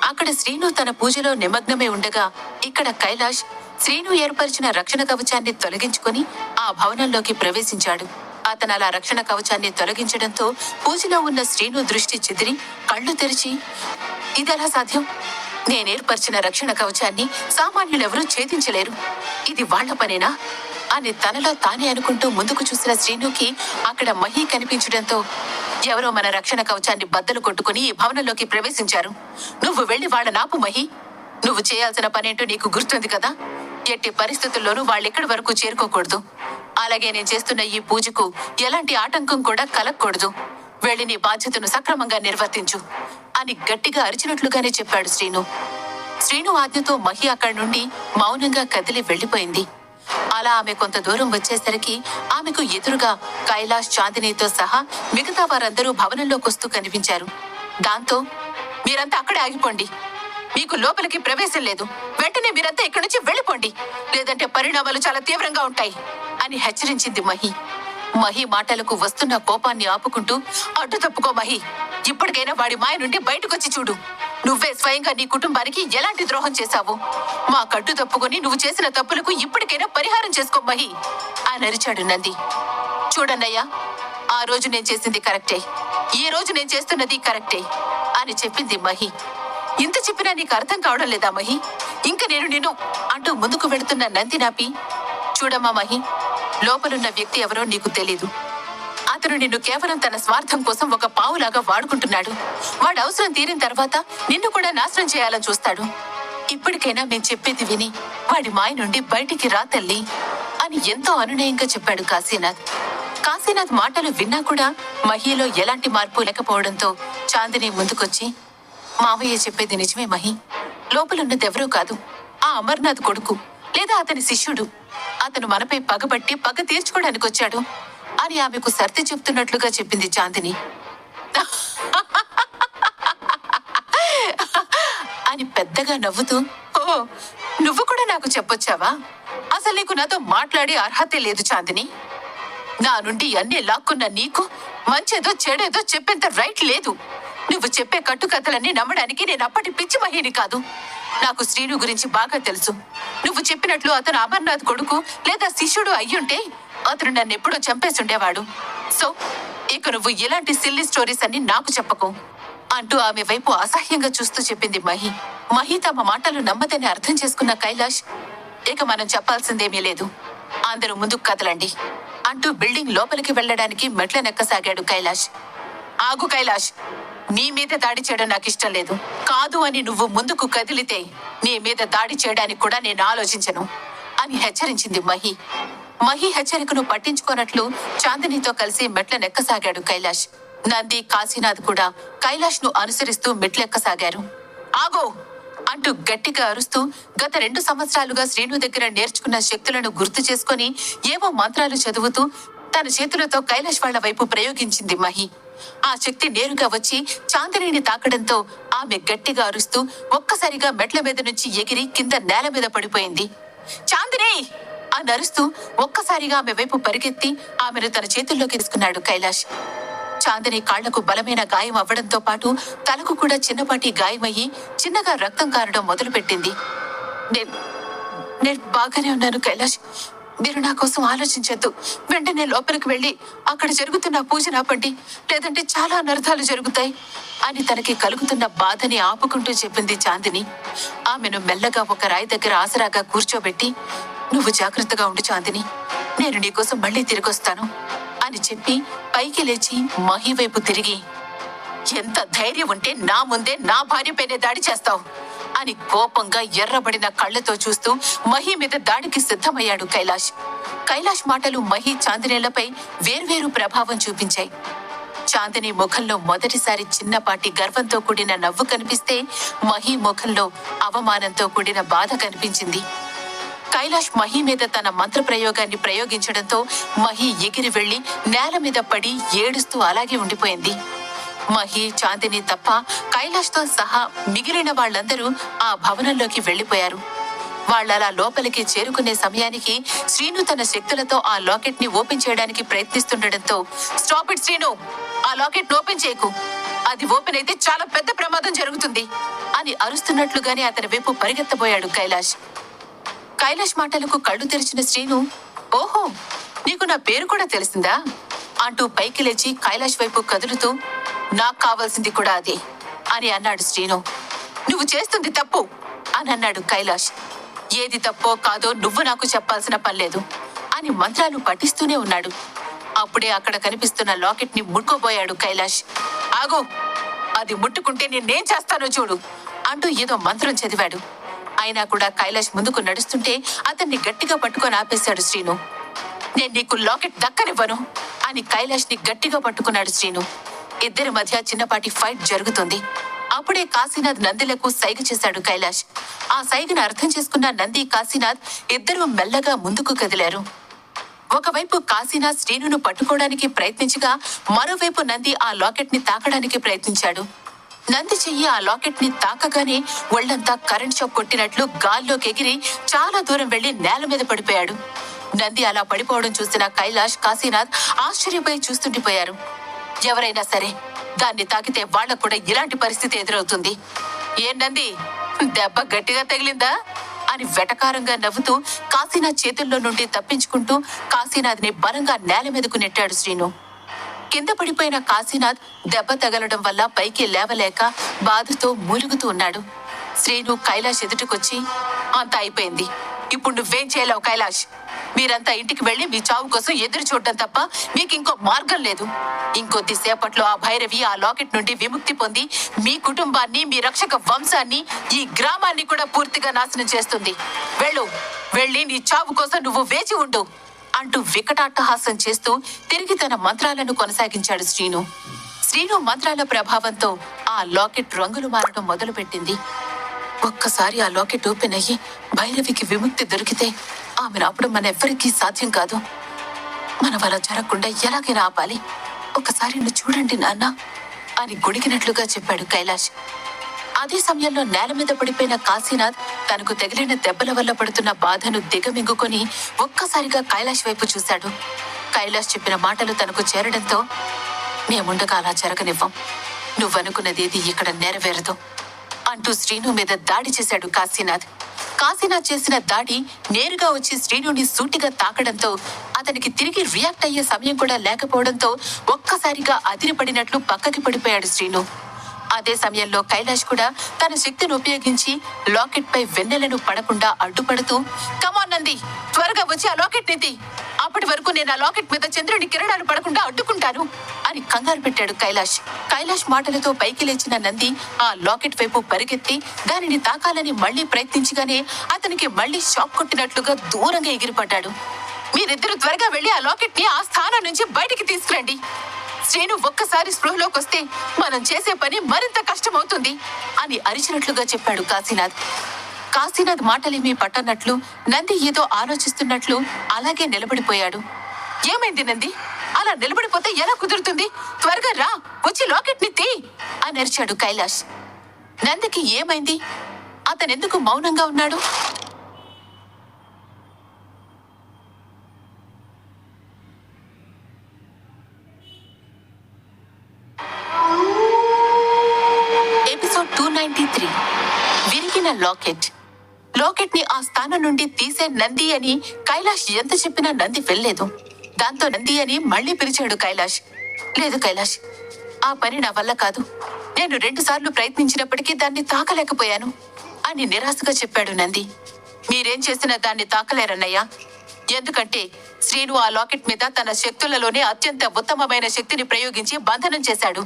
S1: అక్కడ శ్రీను తన పూజలో నిమగ్నమై ఉండగా ఇక్కడ కైలాష్ శ్రీను ఏర్పరిచిన రక్షణ కవచాన్ని తొలగించుకుని ఆ భవనంలోకి ప్రవేశించాడు. అతను అలా రక్షణ కవచాన్ని తొలగించడంతో పూజలో ఉన్న శ్రీను దృష్టి చెదిరి కళ్ళు తెరిచి, ఇదెలా సాధ్యం? నేనేర్పరిచిన రక్షణ కవచాన్ని సామాన్యులెవరూ ఛేదించలేరు, ఇది వాళ్ల పనేనా అని తనలో తానే అనుకుంటూ ముందుకు చూసిన శ్రీనుకి అక్కడ మహి కనిపించడంతో, ఎవరో మన రక్షణ కవచాన్ని బద్దలు కొట్టుకుని ఈ భవనంలోకి ప్రవేశించారు. నువ్వు వెళ్లి వాళ్ళ నాపు మహి. నువ్వు చేయాల్సిన పనేంటో నీకు గుర్తుంది కదా. ఎట్టి పరిస్థితుల్లోనూ వాళ్ళెక్కడి వరకు చేరుకోకూడదు. అలాగే నేను చేస్తున్న ఈ పూజకు ఎలాంటి ఆటంకం కూడా కలగకూడదు. వెళ్ళి నీ బాధ్యతను సక్రమంగా నిర్వర్తించు అని గట్టిగా అరిచినట్లుగానే చెప్పాడు శ్రీను. శ్రీను ఆజ్ఞతో మహి అక్కడి నుండి మౌనంగా కదిలి వెళ్లిపోయింది. అలా ఆమె కొంత దూరం వచ్చేసరికి ఆమెకు ఎదురుగా కైలాష్ చాందినితో సహా మిగతా వారందరూ భవనంలోకొస్తూ కనిపించారు. దాంతో, మీరంతా అక్కడే ఆగిపోండి, మీకు లోపలికి ప్రవేశం లేదు, వెంటనే మీరంతా ఇక్కడి నుంచి వెళ్ళిపోండి, లేదంటే పరిణామాలు చాలా తీవ్రంగా ఉంటాయి అని హెచ్చరించింది మహి. మహి మాటలకు వస్తున్న కోపాన్ని ఆపుకుంటూ, అడ్డు తప్పుకో మహి, ఇప్పటికైనా వాడి మాయ నుండి బయటకొచ్చి చూడు. నువ్వే స్వయంగా నీ కుటుంబానికి ఎలాంటి ద్రోహం చేశావు. మా కడ్డు తప్పుకొని నువ్వు చేసిన తప్పులకు ఇప్పటికైనా పరిహారం చేసుకో మహి అని అరిచాడు నంది. చూడన్నయ్యా, ఆ రోజు నేను చేసింది కరెక్టే, ఈ రోజు నేను చేస్తున్నది కరెక్టే అని చెప్పింది మహి. ఇంత చెప్పినా నీకు అర్థం కావడం లేదా మహి? ఇంక నేను అంటూ ముందుకు వెళుతున్న నంది నాపి, చూడమ్మా మహి, లోపలున్న వ్యక్తి ఎవరో నీకు తెలీదు. అతను నిన్ను కేవలం తన స్వార్థం కోసం ఒక పావులాగా వాడుకుంటున్నాడు. వాడు అవసరం తీరిన తర్వాత నిన్ను కూడా నాశనం చేయాలని చూస్తాడు. ఇప్పటికైనా మేం చెప్పేది విని వాడి మాయ నుండి బయటికి రా తల్లి అని ఎంతో అనునయంగా చెప్పాడు కాశీనాథ్. కాశీనాథ్ మాటలు విన్నా కూడా మహిలో ఎలాంటి మార్పు లేకపోవడంతో చాందిని ముందుకొచ్చి, మావయ్య చెప్పేది నిజమే మహి, లోపలున్నదెవరూ కాదు, ఆ అమర్నాథ్ కొడుకు లేదా అతని శిష్యుడు. అతను మనపై పగబట్టి పగ తీర్చుకోవడానికి వచ్చాడు అని ఆమెకు సర్ది చెప్తున్నట్లుగా చెప్పింది చాందిని. అని పెద్దగా నవ్వుతూ, ఓ, నువ్వు కూడా నాకు చెప్పొచ్చావా? అసలు నీకు నాతో మాట్లాడే అర్హతే లేదు చాందిని. నా నుండి అన్నీ లాక్కున్న నీకు మంచేదో చెడేదో చెప్పేంత రైట్ లేదు. నువ్వు చెప్పే కట్టుకథలన్నీ నమ్మడానికి నేను అప్పటి పిచ్చి మహిని కాదు. నాకు శ్రీను గురించి బాగా తెలుసు. నువ్వు చెప్పినట్లు అతను అమర్నాథ్ కొడుకు లేదా శిష్యుడు అయ్యుంటే అతను నన్ను ఎప్పుడో చంపేసుండేవాడు. సో ఇక నువ్వు ఇలాంటి సిల్లీ స్టోరీస్ అన్ని నాకు చెప్పకు అంటూ ఆమె వైపు అసహ్యంగా చూస్తూ చెప్పింది మహి. మహి తమ మాటలు నమ్మదని అర్థం చేసుకున్న కైలాష్, ఇక మనం చెప్పాల్సిందేమీ లేదు, అందరూ ముందుకు కదలండి అంటూ బిల్డింగ్ లోపలికి వెళ్లడానికి మెట్లనెక్కసాగాడు కైలాష్. ఆగు కైలాష్, నీ మీద దాడి చేయడం నాకు ఇష్టం లేదు. కాదు అని నువ్వు ముందుకు కదిలితే నీ మీద దాడి చేయడానికి కూడా నేను ఆలోచించను అని హెచ్చరించింది మహి. మహి హెచ్చరికను పట్టించుకోనట్లు చాందినితో కలిసి మెట్లనెక్కసాగాడు కైలాష్. నంది, కాశీనాథ్ కూడా కైలాష్ ను అనుసరిస్తూ మెట్లెక్కసాగారు. ఆగో అంటూ గట్టిగా అరుస్తూ గత 2 సంవత్సరాలుగా శ్రీను దగ్గర నేర్చుకున్న శక్తులను గుర్తు చేసుకుని ఏవో మంత్రాలు చదువుతూ తన చేతులతో కైలాష్ వాళ్ల వైపు ప్రయోగించింది మహి. ఆ శక్తి నేరుగా వచ్చి చాందినిని తాకడంతో ఆమె గట్టిగా అరుస్తూ ఒక్కసారిగా మెట్ల మీద నుంచి ఎగిరి కింద నేల మీద పడిపోయింది. చాందిని అని అరుస్తూ ఒక్కసారిగా ఆమె వైపు పరిగెత్తి ఆమెను తన చేతుల్లోకి తీసుకున్నాడు కైలాష్. చాందిని కాళ్లకు బలమైన గాయం అవ్వడంతో పాటు తలకు కూడా చిన్నపాటి గాయమయ్యి చిన్నగా రక్తం కారడం మొదలుపెట్టింది. నేను బాగానే ఉన్నాను కైలాష్. మీరు నా కోసం ఆలోచించద్దు. వెంటనే లోపలికి వెళ్ళి అక్కడ జరుగుతున్న పూజను ఆపండి, లేదంటే చాలా అనర్థాలు జరుగుతాయి అని తనకి కలుగుతున్న బాధని ఆపుకుంటూ చెప్పింది చాందిని. ఆమెను మెల్లగా ఒక రాయి దగ్గర ఆసరాగా కూర్చోబెట్టి, నువ్వు జాగ్రత్తగా ఉండు చాందిని, నేను నీకోసం మళ్ళీ తిరిగొస్తాను అని చెప్పి పైకి లేచి మహి వైపు తిరిగి, ఎంత ధైర్యం ఉంటే నా ముందే నా భార్యపైనే దాడి చేస్తావు అని కోపంగా ఎర్రబడిన కళ్లతో చూస్తూ మహి మీద దాడికి సిద్ధమయ్యాడు కైలాష్. కైలాష్ మాటలు మహి చాందినిలపై వేర్వేరు ప్రభావం చూపించాయి. చాందిని ముఖంలో మొదటిసారి చిన్నపాటి గర్వంతో కూడిన నవ్వు కనిపిస్తే మహి ముఖంలో అవమానంతో కూడిన బాధ కనిపించింది. కైలాష్ మహి మీద తన మంత్ర ప్రయోగాన్ని ప్రయోగించడంతో మహి ఎగిరి వెళ్లి నేల మీద పడి ఏడుస్తూ అలాగే ఉండిపోయింది. మహి, చాందిని తప్ప కైలాష్తో సహా మిగిలిన వాళ్లందరూ ఆ భవనంలోకి వెళ్లిపోయారు. వాళ్ళలా లోపలికి చేరుకునే సమయానికి శ్రీను తన శక్తులతో ఆ లాకెట్ ని ఓపెన్ చేయడానికి ప్రయత్నిస్తుండటంతో, స్టాప్ ఇట్ శ్రీను, ఆ లాకెట్ ఓపెన్ చేయకు, అది ఓపెన్ అయితే చాలా పెద్ద ప్రమాదం జరుగుతుంది అని అరుస్తున్నట్లుగానే అతని వైపు పరిగెత్తబోయాడు కైలాష్. కైలాష్ మాటలకు కళ్ళు తెరిచిన శ్రీను, ఓహో, నీకు నా పేరు కూడా తెలిసిందా అంటూ పైకి లేచి కైలాష్ వైపు కదులుతూ, నాకు కావాల్సింది కూడా అదే అని అన్నాడు శ్రీను. నువ్వు చేస్తుంది తప్పు అని అన్నాడు కైలాష్. ఏది తప్పో కాదో నువ్వు నాకు చెప్పాల్సిన పనిలేదు అని మంత్రాలు పఠిస్తూనే ఉన్నాడు. అప్పుడే అక్కడ కనిపిస్తున్న లాకెట్ ని ముట్టుకోబోయాడు కైలాష్. ఆగు, అది ముట్టుకుంటే నేనేం చేస్తానో చూడు అంటూ ఏదో మంత్రం చదివాడు. అయినా కూడా కైలాష్ ముందుకు నడుస్తుంటే అతన్ని గట్టిగా పట్టుకొని ఆపేశాడు శ్రీను. నేను నీకు లాకెట్ దక్కనివ్వను అని కైలాష్ ని గట్టిగా పట్టుకున్నాడు శ్రీను. ఇద్దరి మధ్య చిన్నపాటి ఫైట్ జరుగుతుంది. అప్పుడే కాశీనాథ్ నందిలకు సైగ చేశాడు కైలాష్. ఆ సైగను అర్థం చేసుకున్న నంది, కాశీనాథ్ ఇద్దరూ మెల్లగా ముందుకు కదిలారు. ఒకవైపు కాశీనాథ్ శ్రీనును పట్టుకోవడానికి ప్రయత్నించగా, మరోవైపు నంది ఆ లాకెట్ ని తాకడానికి ప్రయత్నించాడు. నంది చెయ్యి ఆ లాకెట్ ని తాకగానే ఒళ్లంతా కరెంట్ షాక్ కొట్టినట్లు గాల్లోకి ఎగిరి చాలా దూరం వెళ్లి నేల మీద పడిపోయాడు. నంది అలా పడిపోవడం చూసిన కైలాష్, కాశీనాథ్ ఆశ్చర్యపోయి చూస్తుండిపోయారు. ఎవరైనా సరే దాన్ని తాకితే వాళ్లకు కూడా ఇలాంటి పరిస్థితి ఎదురవుతుంది. ఏం నంది, దెబ్బ గట్టిగా తగిలిందా అని వెటకారంగా నవ్వుతూ కాశీనాథ్ చేతుల్లో నుండి తప్పించుకుంటూ కాశీనాథ్ ని బలంగా నేల మీదకు నెట్టాడు శ్రీను. కింద పడిపోయిన కాశీనాథ్ దెబ్బ తగలడం వల్ల పైకి లేవలేక బాధతో మూలుగుతూ ఉన్నాడు. శ్రీను కైలాష్ ఎదుటికొచ్చి, అంతా అయిపోయింది, ఇప్పుడు నువ్వేం చేయలేవు కైలాష్. మీరంతా ఇంటికి వెళ్లి మీ చావు కోసం ఎదురు చూడటం తప్ప మీకు ఇంకో మార్గం లేదు. ఇంకొద్దిసేపట్లో ఆ భైరవి ఆ లాకెట్ నుండి విముక్తి పొంది మీ కుటుంబాన్ని, మీ రక్షక వంశాన్ని, ఈ గ్రామాన్ని కూడా పూర్తిగా నాశనం చేస్తుంది. వెళ్ళి నీ చావు కోసం నువ్వు వేచి ఉండు అంటూ వికటాట్టహాసం చేస్తూ తిరిగి తన మంత్రాలను కొనసాగించాడు శ్రీను. శ్రీను మంత్రాల ప్రభావంతో ఆ లాకెట్ రంగులు మారడం మొదలుపెట్టింది. ఒక్కసారి ఆ లాకెట్ ఓపెన్ అయ్యి భైరవికి విముక్తి దొరికితే ఆమెను ఆపడం మనెవ్వరికీ సాధ్యం కాదు. మనం అలా జరగకుండా ఎలాగైనా ఆపాలి. ఒకసారి నువ్వు చూడండి నాన్న అని గుడికినట్లుగా చెప్పాడు కైలాష్. అదే సమయంలో నేల మీద పడిపోయిన కాశీనాథ్ తనకు తగిలిన దెబ్బల వల్ల పడుతున్న బాధను దిగమింగుకొని ఒక్కసారిగా కైలాష్ వైపు చూశాడు. కైలాష్ చెప్పిన మాటలు తనకు చేరడంతో, మేముండగా అలా జరగనివ్వం, నువ్వనుకున్నదేది ఇక్కడ నెరవేరదు అంటూ శ్రీను మీద దాడి చేశాడు కాశీనాథ్. కాశీనాథ్ చేసిన దాడి నేరుగా వచ్చి శ్రీనుని సూటిగా తాకడంతో అతనికి తిరిగి రియాక్ట్ అయ్యే సమయం కూడా లేకపోవడంతో ఒక్కసారిగా అదిరిపడినట్లు పక్కకి పడిపోయాడు శ్రీను. అదే సమయంలో కైలాష్ కూడా తన శక్తిని ఉపయోగించి లాకెట్ పై వెన్నెలను పడకుండా అడ్డుపడుతూ, కమాన్ నంది, త్వరగా వచ్చి ఆ లాకెట్ నిధి, అప్పటి వరకు నేను ఆ లాకెట్ మీద చంద్రుడి కిరణాలు పడకుండా అడ్డుకుంటాను అని కంగారు పెట్టాడు కైలాష్. కైలాష్ మాటలతో పైకి లేచిన నంది ఆ లాకెట్ వైపు పరిగెత్తి దానిని తాకాలని మళ్లీ ప్రయత్నించగానే అతనికి మళ్లీ షాక్ కొట్టినట్లుగా దూరంగా ఎగిరిపడ్డాడు. మీరిద్దరు త్వరగా వెళ్లి ఆ లాకెట్ ని ఆ స్థానం నుంచి బయటికి తీసుకురండి. శ్రీను ఒక్కసారి స్పృహలోకి వస్తే మనం చేసే పని మరింత కష్టమవుతుంది అని అరిచినట్లుగా చెప్పాడు కాశీనాథ్. కాశీనాథ్ మాటలేమీ పట్టనట్లు నంది ఏదో ఆలోచిస్తున్నట్లు అలాగే నిలబడిపోయాడు. ఏమైంది నంది, అలా అలా నిలబడిపోతే ఎలా కుదురుతుంది? త్వరగా రా, వచ్చి లాకెట్ ని తీ అని అరిచాడు కైలాష్. నందికి ఏమైంది? అతనెందుకు మౌనంగా ఉన్నాడు? ఎపిసోడ్ 293 విరిగిన లాకెట్. లాకెట్ ని ఆ స్థానం నుండి తీసే నంది అని కైలాష్ ఎంత చెప్పినా నంది వెళ్ళలేదు. దాంతో నంది అని మళ్ళీ పిలిచాడు కైలాష్. లేదు కైలాష్, ఆ పని నా వల్ల కాదు. నేను 2 సార్లు ప్రయత్నించినప్పటికీ దాన్ని తాకలేకపోయాను అని నిరాశగా చెప్పాడు నంది. మీరేం చేసినా దాన్ని తాకలేరన్నయ్యా. ఎందుకంటే శ్రీను ఆ లాకెట్ మీద తన శక్తులలోనే అత్యంత ఉత్తమమైన శక్తిని ప్రయోగించి బంధనం చేశాడు.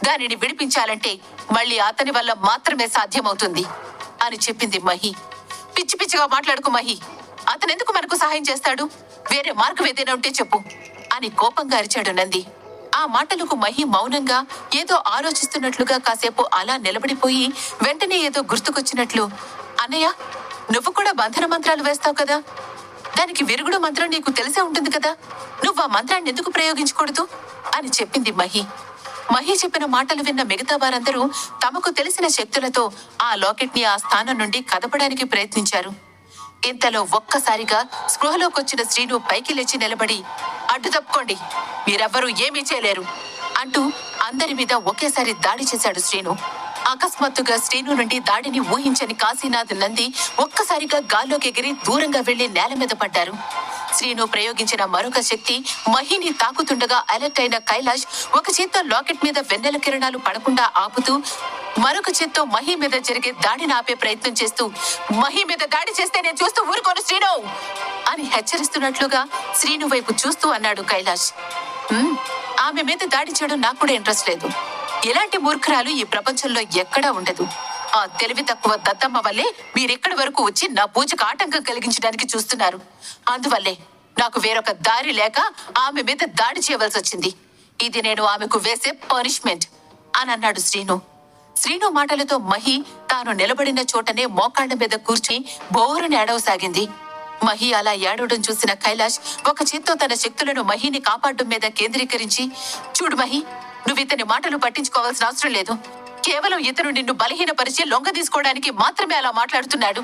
S1: దానిని విడిపించాలంటే మళ్ళీ అతని వల్ల మాత్రమే సాధ్యమవుతుంది అని చెప్పింది మహి. పిచ్చి పిచ్చిగా మాట్లాడుకు మహి. అతనెందుకు మనకు సహాయం చేస్తాడు? వేరే మార్గం ఏదైనా ఉంటే చెప్పు అని కోపంగా అరిచాడు నంది. ఆ మాటలకు మహి మౌనంగా ఏదో ఆలోచిస్తున్నట్లుగా కాసేపు అలా నిలబడిపోయి వెంటనే ఏదో గుర్తుకొచ్చినట్లు, అన్నయ్య, నువ్వు కూడా బంధన మంత్రాలు వేస్తావు కదా, దానికి విరుగుడు మంత్రం నీకు తెలిసే ఉంటుంది కదా, నువ్వు ఆ మంత్రాన్ని ఎందుకు ప్రయోగించకూడదు అని చెప్పింది మహి. మహి చెప్పిన మాటలు విన్న మిగతా వారందరూ తమకు తెలిసిన శక్తులతో ఆ లాకెట్ ని ఆ స్థానం నుండి కదపడానికి ప్రయత్నించారు. ఇంతలో ఒక్కసారిగా స్పృహలోకొచ్చిన శ్రీను పైకి లేచి నిలబడి, అడ్డు తప్పుకోండి, మీరెవ్వరూ ఏమీ చేయలేరు అంటూ అందరి మీద ఒకేసారి దాడి చేశాడు శ్రీను. అకస్మాత్తుగా శ్రీను నుండి దాడిని ఊహించని కాశీనాథ్, నంది ఒక్కసారిగా గాల్లోకి ఎగిరి దూరంగా వెళ్లి నేల మీద పడ్డారు. శ్రీను ప్రయోగించిన మరొక శక్తి మహిని తాకుతుండగా అలర్ట్ అయిన కైలాష్ ఒక చేత్తో లాకెట్ మీద వెన్నెల కిరణాలు పడకుండా ఆపుతూ మరొక చేత్తో మహి మీద జరిగే దాడిని ఆపే ప్రయత్నం చేస్తూ, మహి మీద దాడి చేస్తే నేను చూస్తూ ఊరుకోను శ్రీను అని హెచ్చరిస్తున్నట్లుగా శ్రీను వైపు చూస్తూ అన్నాడు కైలాష్. ఆమె మీద దాడి చేయడం నాకు కూడా ఇంట్రెస్ట్ లేదు. ఇలాంటి మూర్ఖురాలు ఈ ప్రపంచంలో ఎక్కడా ఉండదు. ఆ తెలివి తక్కువ దత్తమ్మ వల్లే మీరెక్కడి వరకు వచ్చి నా పూజకు ఆటంకం కలిగించడానికి చూస్తున్నారు. అందువల్లే నాకు వేరొక దారి లేక ఆమె మీద దాడి చేయవలసి వచ్చింది. ఇది నేను ఆమెకు వేసే పనిష్మెంట్ అని అన్నాడు శ్రీను. శ్రీను మాటలతో మహి తాను నిలబడిన చోటనే మోకాళ్ల మీద కూర్చుని బోరుని ఏడవసాగింది. మహి అలా ఏడవడం చూసిన కైలాష్ ఒక చేత్తో తన శక్తులను మహిని కాపాడడం మీద కేంద్రీకరించి, చూడు మహి, నువ్వు ఇతని మాటలు పట్టించుకోవాల్సిన అవసరం లేదు. కేవలం ఇతను నిన్ను బలహీనపరిచి లొంగ తీసుకోవడానికి మాత్రమే అలా మాట్లాడుతున్నాడు.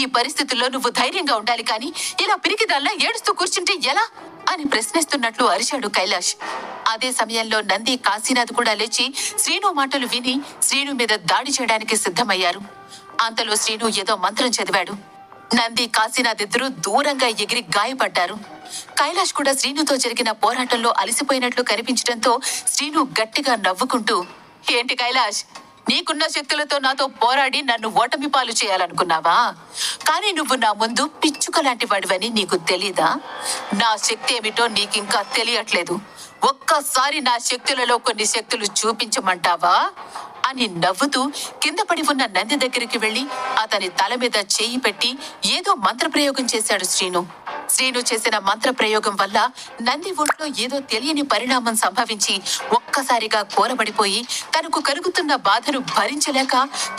S1: ఈ పరిస్థితుల్లో నువ్వు ధైర్యంగా ఉండాలి, కానీ ఇలా పిరికిదల్లా ఏడుస్తూ కూర్చుంటే ఎలా అని ప్రశ్నిస్తున్నట్లు అరిచాడు కైలాష్. అదే సమయంలో నంది, కాశీనాథ్ కూడా లేచి శ్రీను మాటలు విని శ్రీను మీద దాడి చేయడానికి సిద్ధమయ్యారు. అంతలో శ్రీను ఏదో మంత్రం చదివాడు. నంది, కాశీనాథ్ ఇద్దరూ దూరంగా ఎగిరి గాయపడ్డారు. కైలాష్ కూడా శ్రీనుతో జరిగిన పోరాటంలో అలసిపోయినట్లు కనిపించడంతో శ్రీను గట్టిగా నవ్వుకుంటూ, ఏంటి కైలాష్, నీకున్న శక్తులతో నాతో పోరాడి నన్ను ఓటమి పాలు చేయాలనుకున్నావా? కానీ నువ్వు నా ముందు పిచ్చుక లాంటి వాడివని నీకు తెలీదా? నా శక్తి ఏమిటో నీకింకా తెలియట్లేదు. ఒక్కసారి నా శక్తులలో కొన్ని శక్తులు చూపించమంటావా అని నవ్వుతూ కింద పడి ఉన్న నంది దగ్గరికి వెళ్లి అతని తల మీద చేయి పెట్టి ఏదో మంత్రప్రయోగం చేశాడు శ్రీను. శ్రీను చేసిన మంత్ర ప్రయోగం వల్ల నంది ఒంట్లో ఏదో తెలియని పరిణామం సంభవించి ఒక్కసారిగా కూరబడిపోయి తనకు కలుగుతున్న బాధను భరించలేక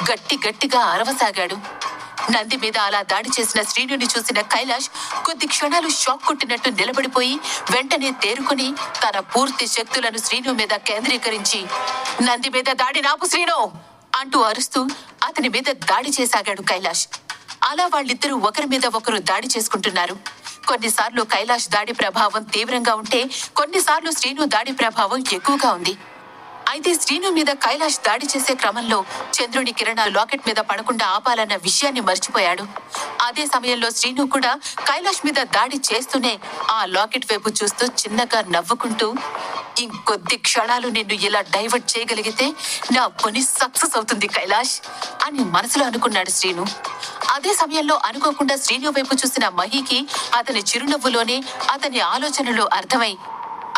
S1: గట్టిగా అరవసాగాడు. నంది మీద అలా దాడి చేసిన శ్రీనుని చూసిన కైలాష్ కొద్ది క్షణాలు షాక్ కొట్టినట్టు నిలబడిపోయి వెంటనే తేరుకుని తన పూర్తి శక్తులను శ్రీను మీద కేంద్రీకరించి, నంది మీద దాడి నాపు శ్రీను అంటూ అరుస్తూ అతని మీద దాడి చేసాగాడు కైలాష్. అలా వాళ్ళిద్దరూ ఒకరి మీద ఒకరు దాడి చేసుకుంటున్నారు. కొన్నిసార్లు కైలాష్ దాడి ప్రభావం తీవ్రంగా ఉంటే కొన్నిసార్లు శ్రీను దాడి ప్రభావం ఎక్కువగా ఉంది. అయితే శ్రీను మీద కైలాష్ దాడి చేసే క్రమంలో చంద్రుని కిరణాలు లాకెట్ మీద పడకుండా ఆపాలన్న విషయాన్ని మర్చిపోయాడు. అదే సమయంలో శ్రీను కూడా కైలాష్ మీద దాడి చేస్తూనే ఆ లాకెట్ వైపు చూస్తూ చిన్నగా నవ్వుకుంటూ, ఇంకొద్ది క్షణాలు నిన్ను ఇలా డైవర్ట్ చేయగలిగితే నా పని సక్సెస్ అవుతుంది కైలాష్ అని మనసులో అనుకున్నాడు శ్రీను. అదే సమయంలో అనుకోకుండా శ్రీను వైపు చూసిన మహికి అతని చిరునవ్వులోనే అతని ఆలోచనలు అర్థమై,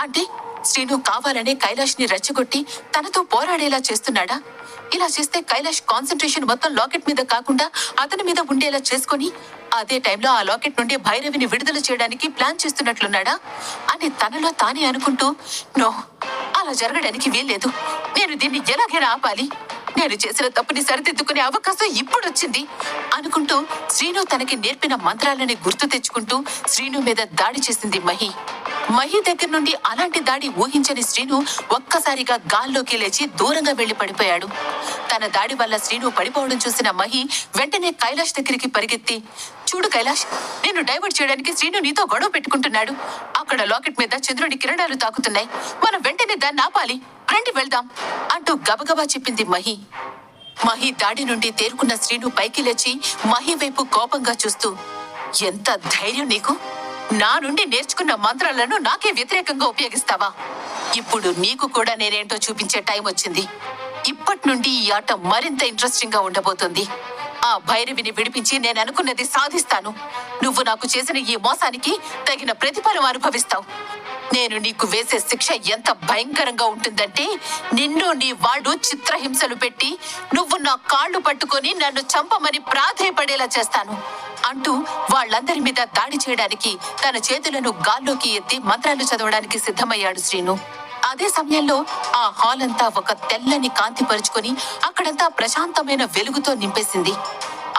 S1: అంటే శ్రీను కావాలనే కైలాష్ ని రెచ్చగొట్టి తనతో పోరాడేలా చేస్తున్నాడా? ఇలా చేస్తే కైలాష్ కాన్సంట్రేషన్ మొత్తం లాకెట్ మీద కాకుండా అతని మీద ఉండేలా చేసుకొని అదే టైంలో ఆ లాకెట్ నుండి భైరవిని విడుదల చేయడానికి ప్లాన్ చేస్తున్నట్లున్నాడా అని తనలో తానే అనుకుంటూ, నో, అలా జరగడానికి వీల్లేదు. నేను దీన్ని ఎలాగైనా ఆపాలి. నేను చేసిన తప్పుని సరిదిద్దుకునే అవకాశం ఇప్పుడొచ్చింది అనుకుంటూ శ్రీను తనకి నేర్పిన మంత్రాలని గుర్తు తెచ్చుకుంటూ శ్రీను మీద దాడి చేసింది మహి. మహి దగ్గర నుండి అలాంటి దాడి ఊహించని శ్రీను ఒక్కసారిగా గాల్లోకి లేచి దూరంగా వెళ్లి పడిపోయాడు. తన దాడి వల్ల శ్రీను పడిపోవడం చూసిన మహి వెంటనే కైలాష్ దగ్గరికి పరిగెత్తి, చూడు కైలాష్, నిన్ను డైవర్ట్ చేయడానికి శ్రీను నీతో గొడవ పెట్టుకుంటున్నాడు. అక్కడ లాకెట్ మీద చంద్రుడి కిరణాలు తాకుతున్నాయి. మనం వెంటనే దాన్ని ఆపాలి. రండి వెళ్దాం అంటూ గబగబా చెప్పింది మహి. మహి దాడి నుండి తేరుకున్న శ్రీను పైకి లేచి మహి వైపు కోపంగా చూస్తూ, ఎంత ధైర్యం నీకు? నా నుండి నేర్చుకున్న మంత్రాలను నాకే వ్యతిరేకంగా ఉపయోగిస్తావా? ఇప్పుడు నీకు కూడా నేనేంటో చూపించే టైం వచ్చింది. ఇప్పటి నుండి ఈ ఆట మరింత ఇంట్రెస్టింగ్ గా ఉండబోతుంది. ఆ భైరవిని విడిపించి నేను అనుకున్నది సాధిస్తాను. నువ్వు నాకు చేసిన ఈ మోసానికి తగిన ప్రతిఫలం అనుభవిస్తావు. నేను నీకు వేసే శిక్ష ఎంత భయంకరంగా ఉంటుందంటే, నిన్ను నీ వాడు చిత్రహింసలు పెట్టి నువ్వు నా కాళ్ళు పట్టుకొని నన్ను చంపమని ప్రాధేయపడేలా చేస్తాను అంటూ వాళ్ళందరి మీద దాడి చేయడానికి తన చేతులను గాల్లోకి ఎత్తి మంత్రాలు చదవడానికి సిద్ధమయ్యాడు శ్రీను. అదే సమయంలో ఆ హాల్ అంతా ఒక తెల్లని కాంతి పరుచుకొని అక్కడంతా ప్రశాంతమైన వెలుగుతో నింపేసింది.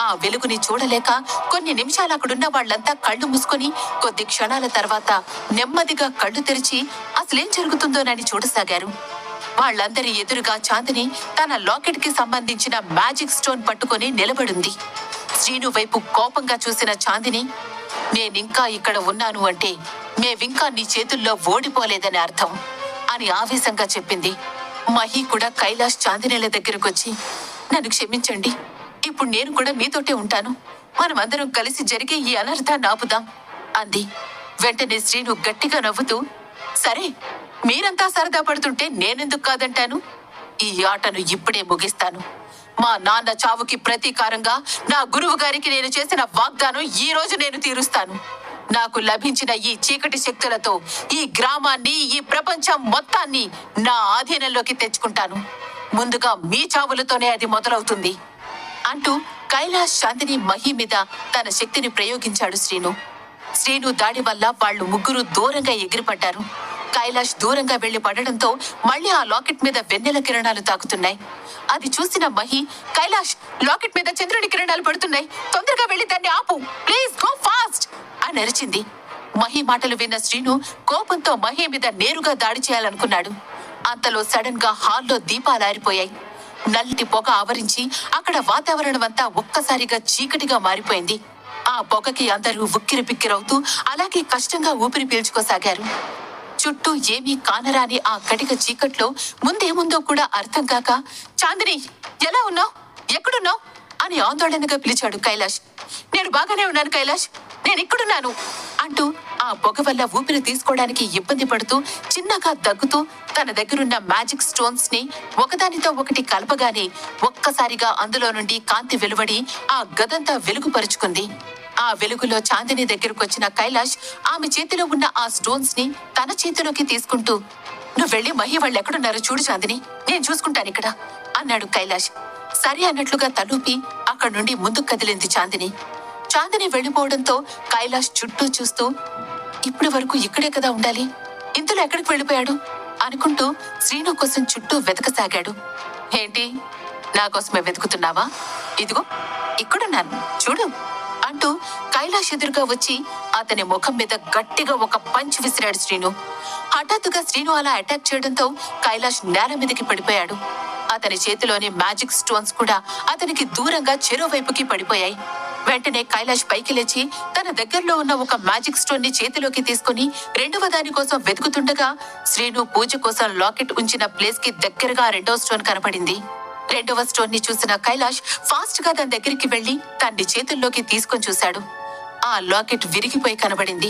S1: ఆ వెలుగుని చూడలేక కొన్ని నిమిషాలు అక్కడున్న వాళ్ళంతా కళ్ళు మూసుకొని కొద్ది క్షణాల తర్వాత నెమ్మదిగా కళ్ళు తెరిచి అసలేం జరుగుతుందోనని చూడసాగారు. వాళ్ళందరి ఎదురుగా చాందిని తన లాకెట్ కి సంబంధించిన మ్యాజిక్ స్టోన్ పట్టుకొని నిలబడింది. శ్రీను వైపు కోపంగా చూసిన చాందిని, నేనింకా ఇక్కడ ఉన్నాను అంటే మేవింకా నీ చేతుల్లో ఓడిపోలేదని అర్థం అని ఆవేశంగా చెప్పింది. మహి కూడా కైలాష్ చాందినీల దగ్గరకొచ్చి, నన్ను క్షమించండి, ఇప్పుడు నేను కూడా మీతోటే ఉంటాను. మనమందరం కలిసి జరిగే ఈ అనర్థాన్ని ఆపుదాం అంది. వెంటనే శ్రీను గట్టిగా నవ్వుతూ, సరే, మీరంతా సరదా పడుతుంటే నేనెందుకు కాదంటాను? ఈ ఆటను ఇప్పుడే ముగిస్తాను. మా నాన్న చావుకి ప్రతీకారంగా నా గురువు గారికి నేను చేసిన వాగ్దానం ఈ రోజు నేను తీరుస్తాను. నాకు లభించిన ఈ చీకటి శక్తులతో ఈ గ్రామాన్ని, ఈ ప్రపంచం మొత్తాన్ని నా ఆధీనంలోకి తెచ్చుకుంటాను. ముందుగా మీ చావులతోనే అది మొదలవుతుంది అంటూ కైలాష్, చాందిని, మహి మీద తన శక్తిని ప్రయోగించాడు శ్రీను. శ్రీను దాడి వల్ల వాళ్ళు ముగ్గురు దూరంగా ఎగిరిపడ్డారు. కైలాష్ దూరంగా వెళ్లి పడడంతో మళ్ళీ ఆ లాకెట్ మీద వెన్నెల కిరణాలు తాకుతున్నాయి. అది చూసిన మహి, కైలాష్, లాకెట్ మీద చంద్రుడి కిరణాలు పడుతున్నాయి, తొందరగా వెళ్లి దాన్ని ఆపు, ప్లీజ్ గో ఫాస్ట్ అని అరిచింది. మహి మాటలు విన్న శ్రీను కోపంతో మహి మీద నేరుగా దాడి చేయాలనుకున్నాడు. అంతలో సడన్ గా హాల్లో దీపాలు ఆరిపోయాయి. నల్లటి పొగ ఆవరించి అక్కడ వాతావరణం అంతా ఒక్కసారిగా చీకటిగా మారిపోయింది. ఆ పొగకి అందరూ ఉక్కిరి పిక్కిరవుతూ అలాగే కష్టంగా ఊపిరి పీల్చుకోసాగారు. చుట్టూ ఏమీ కానరాని ఆ కటిక చీకట్లో ముందేముందో కూడా అర్థం కాక, చాందిని, ఎలా ఉన్నావు? ఎక్కడున్నావు అని ఆందోళనగా పిలిచాడు కైలాష్. నేను బాగానే ఉన్నాను కైలాష్, నేను ఇక్కడున్నాను అంటూ ఆ పొగ వల్ల ఊపిరి తీసుకోవడానికి ఇబ్బంది పడుతూ చిన్నగా దగ్గుతూ తన దగ్గరున్న మ్యాజిక్ స్టోన్స్ ని ఒకదానితో ఒకటి కలపగానే ఒక్కసారిగా అందులో నుండి కాంతి వెలువడి ఆ గదంతా వెలుగుపరుచుకుంది. ఆ వెలుగులో చాందిని దగ్గరకొచ్చిన కైలాష్ ఆమె చేతిలో ఉన్న ఆ స్టోన్స్ ని తన చేతిలోకి తీసుకుంటూ, నువ్వు వెళ్ళి మహి వాళ్ళు ఎక్కడున్నారో చూడు చాందిని, నేను చూసుకుంటాను ఇక్కడ అన్నాడు కైలాష్. సరే అన్నట్లుగా తలూపి అక్కడి నుండి ముందుకు కదిలింది చాందిని. చాందిని వెళ్ళిపోవడంతో కైలాష్ చుట్టూ చూస్తూ, ఇప్పటి వరకు ఇక్కడే కదా ఉండాలి, ఇంతలో ఎక్కడికి వెళ్ళిపోయాడు అనుకుంటూ శ్రీను కోసం చుట్టూ వెతకసాగాడు. ఏంటి, నా కోసమే వెతుకుతున్నావా? ఇదిగో ఇక్కడున్నాను చూడు అంటూ కైలాష్ ఎదురుగా వచ్చి అతని ముఖం మీద గట్టిగా ఒక పంచ్ విసిరాడు శ్రీను. హఠాత్తుగా శ్రీను అలా అటాక్ చేయడంతో కైలాష్ నేల మీదకి పడిపోయాడు. అతని చేతిలోని మ్యాజిక్ స్టోన్స్ కూడా అతనికి దూరంగా చెరోవైపుకి పడిపోయాయి. వెంటనే కైలాష్ పైకి లేచి తన దగ్గరలో ఉన్న ఒక మ్యాజిక్ స్టోన్ ని చేతిలోకి తీసుకుని రెండవ దాని కోసం వెతుకుతుండగా శ్రీను పూజ కోసం లాకెట్ ఉంచిన ప్లేస్ కి దగ్గరగా రెండవ స్టోన్ కనపడింది. రెండవ స్టోన్ ని చూసిన కైలాష్ ఫాస్ట్ గా దాని దగ్గరికి వెళ్లి తన్ని చేతుల్లోకి తీసుకొని చూశాడు. ఆ లాకెట్ విరిగిపోయి కనబడింది.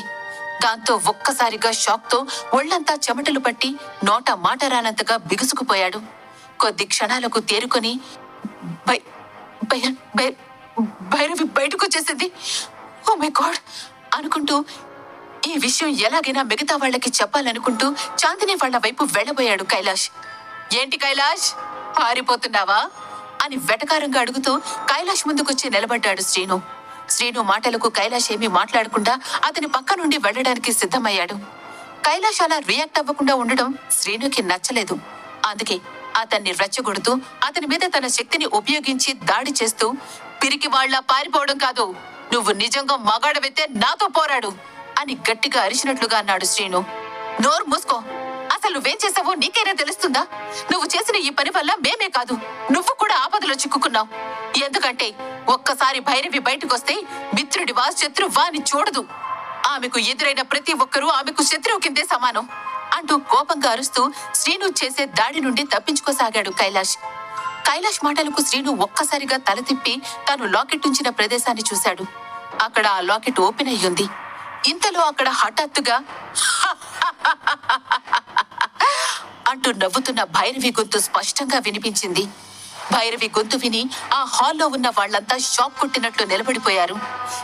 S1: దాంతో ఒక్కసారిగా షాక్ తో ఒళ్లంతా చెమటలు పట్టి నోట మాట రానంతగా బిగుసుకుపోయాడు. కొద్ది క్షణాలకు తేరుకొని, భైరవి బయటకు వచ్చేసింది, ఓ మై గాడ్ అనుకుంటూ ఈ విషయం ఎలాగైనా మిగతా వాళ్ళకి చెప్పాలనుకుంటూ చాందిని వాళ్ల వైపు వెళ్లబోయాడు కైలాష్. ఏంటి కైలాష్, పారిపోతున్నావా అని వెటకారంగా అడుగుతూ కైలాష్ ముందుకొచ్చి నిలబడ్డాడు శ్రీను. శ్రీను మాటలకు కైలాష్ ఏమీ మాట్లాడకుండా అతని పక్క నుండి వెళ్లడానికి సిద్ధమయ్యాడు. కైలాష్ అలా రియాక్ట్ అవ్వకుండా ఉండడం శ్రీనుకి నచ్చలేదు. అందుకే అతన్ని రెచ్చగొడుతూ అతని మీద తన శక్తిని ఉపయోగించి దాడి చేస్తూ, పిరికి వాళ్ళ పారిపోవడం కాదు, నువ్వు నిజంగా మగాడవైతే నాతో పోరాడు అని గట్టిగా అరిచినట్లుగా అన్నాడు శ్రీను. నోరు మూసుకో. అసలు నువ్వేం చేసావో నీకైనా తెలుస్తుందా? నువ్వు చేసిన ఈ పని వల్ల మేమే కాదు, నువ్వు కూడా ఆపదలో చిక్కుకున్నావు. ఎందుకంటే ఒక్కసారి భైరవి బయటకొస్తే మిత్రుడివా శత్రువా అని చూడదు. ఆమెకు ఎదురైన ప్రతి ఒక్కరూ ఆమెకు శత్రువు కిందే సమానం అంటూ కోపంగా అరుస్తూ శ్రీను చేసే దాడి నుండి తప్పించుకోసాగాడు కైలాష్. కైలాష్ మాటలకు శ్రీను ఒక్కసారిగా తల తిప్పి తాను లాకెట్ ఉంచిన ప్రదేశాన్ని చూశాడు. అక్కడ ఆ లాకెట్ ఓపెన్ అయ్యింది. ఇంతలో అక్కడ హఠాత్తుగా అంటూ నవ్వుతున్న భైరవి గొంతు స్పష్టంగా వినిపించింది. భైరవి గొంతు విని ఆ హాల్లో ఉన్న వాళ్లంతా షాక్ కొట్టినట్లు నిలబడిపోయారు.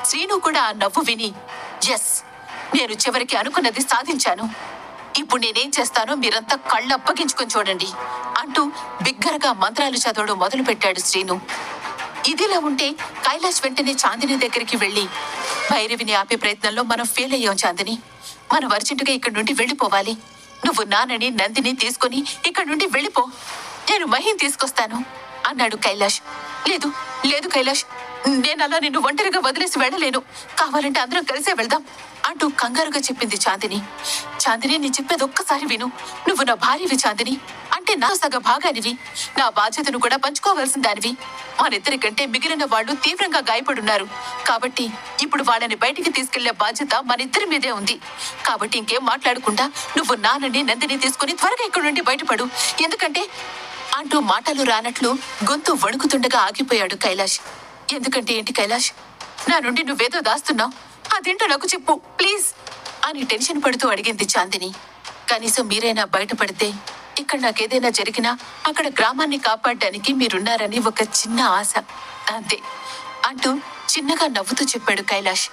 S1: శ్రీను కూడా ఆ నవ్వు విని, ఎస్, నేను చివరికి అనుకున్నది సాధించాను. ఇప్పుడు నేనేం చేస్తానో మీరంతా కళ్ళప్పగించుకొని చూడండి అంటూ బిగ్గరగా మంత్రాలు చదవడం మొదలుపెట్టాడు శ్రీను. ఇదిలా ఉంటే కైలాష్ వెంటనే చాందిని దగ్గరికి వెళ్లి, భైరవిని ఆపే ప్రయత్నంలో మనం ఫెయిల్ అయ్యాం చాందిని. మనం అర్జెంటుగా ఇక్కడి నుండి వెళ్ళిపోవాలి. నువ్వు నాన్నని నందిని తీసుకుని ఇక్కడి నుండి వెళ్ళిపో. నేను మహిని తీసుకొస్తాను అన్నాడు కైలాష్. లేదు లేదు కైలాష్, నేనలా నిన్ను ఒంటరిగా వదిలేసి వెళ్ళలేను. కావాలంటే అందరం కలిసే వెళ్దాం అంటూ కంగారుగా చెప్పింది చాందిని. చాందిని, నేను చెప్పేది ఒక్కసారి విను. నువ్వు నా భార్యవి చాందిని, అంటే నా సగ భాగానివి. నా బాధ్యతను కూడా పంచుకోవాల్సిన దానివి. మనిద్దరి కంటే మిగిలిన వాళ్ళు తీవ్రంగా గాయపడున్నారు. కాబట్టి ఇప్పుడు వాళ్ళని బయటికి తీసుకెళ్లే బాధ్యత మనిద్దరి మీదే ఉంది. కాబట్టి ఇంకేం మాట్లాడకుండా నువ్వు నాన్నని నందిని తీసుకుని త్వరగా ఇక్కడి నుండి బయటపడు. ఎందుకంటే అంటూ మాటలు రానట్లు గొంతు వణుకుతుండగా ఆగిపోయాడు కైలాష్. ఎందుకంటే ఏంటి కైలాష్? నా నుండి నువ్వేదో దాస్తున్నావు. అదేంటో నాకు చెప్పు ప్లీజ్ అని టెన్షన్ పడుతూ అడిగింది చాందిని. కనీసం మీరైనా బయటపడితే, ఇక్కడ నాకేదైనా జరిగినా అక్కడ గ్రామాన్ని కాపాడడానికి మీరున్నారని ఒక చిన్న ఆశ, అంతే అంటూ చిన్నగా నవ్వుతూ చెప్పాడు కైలాష్.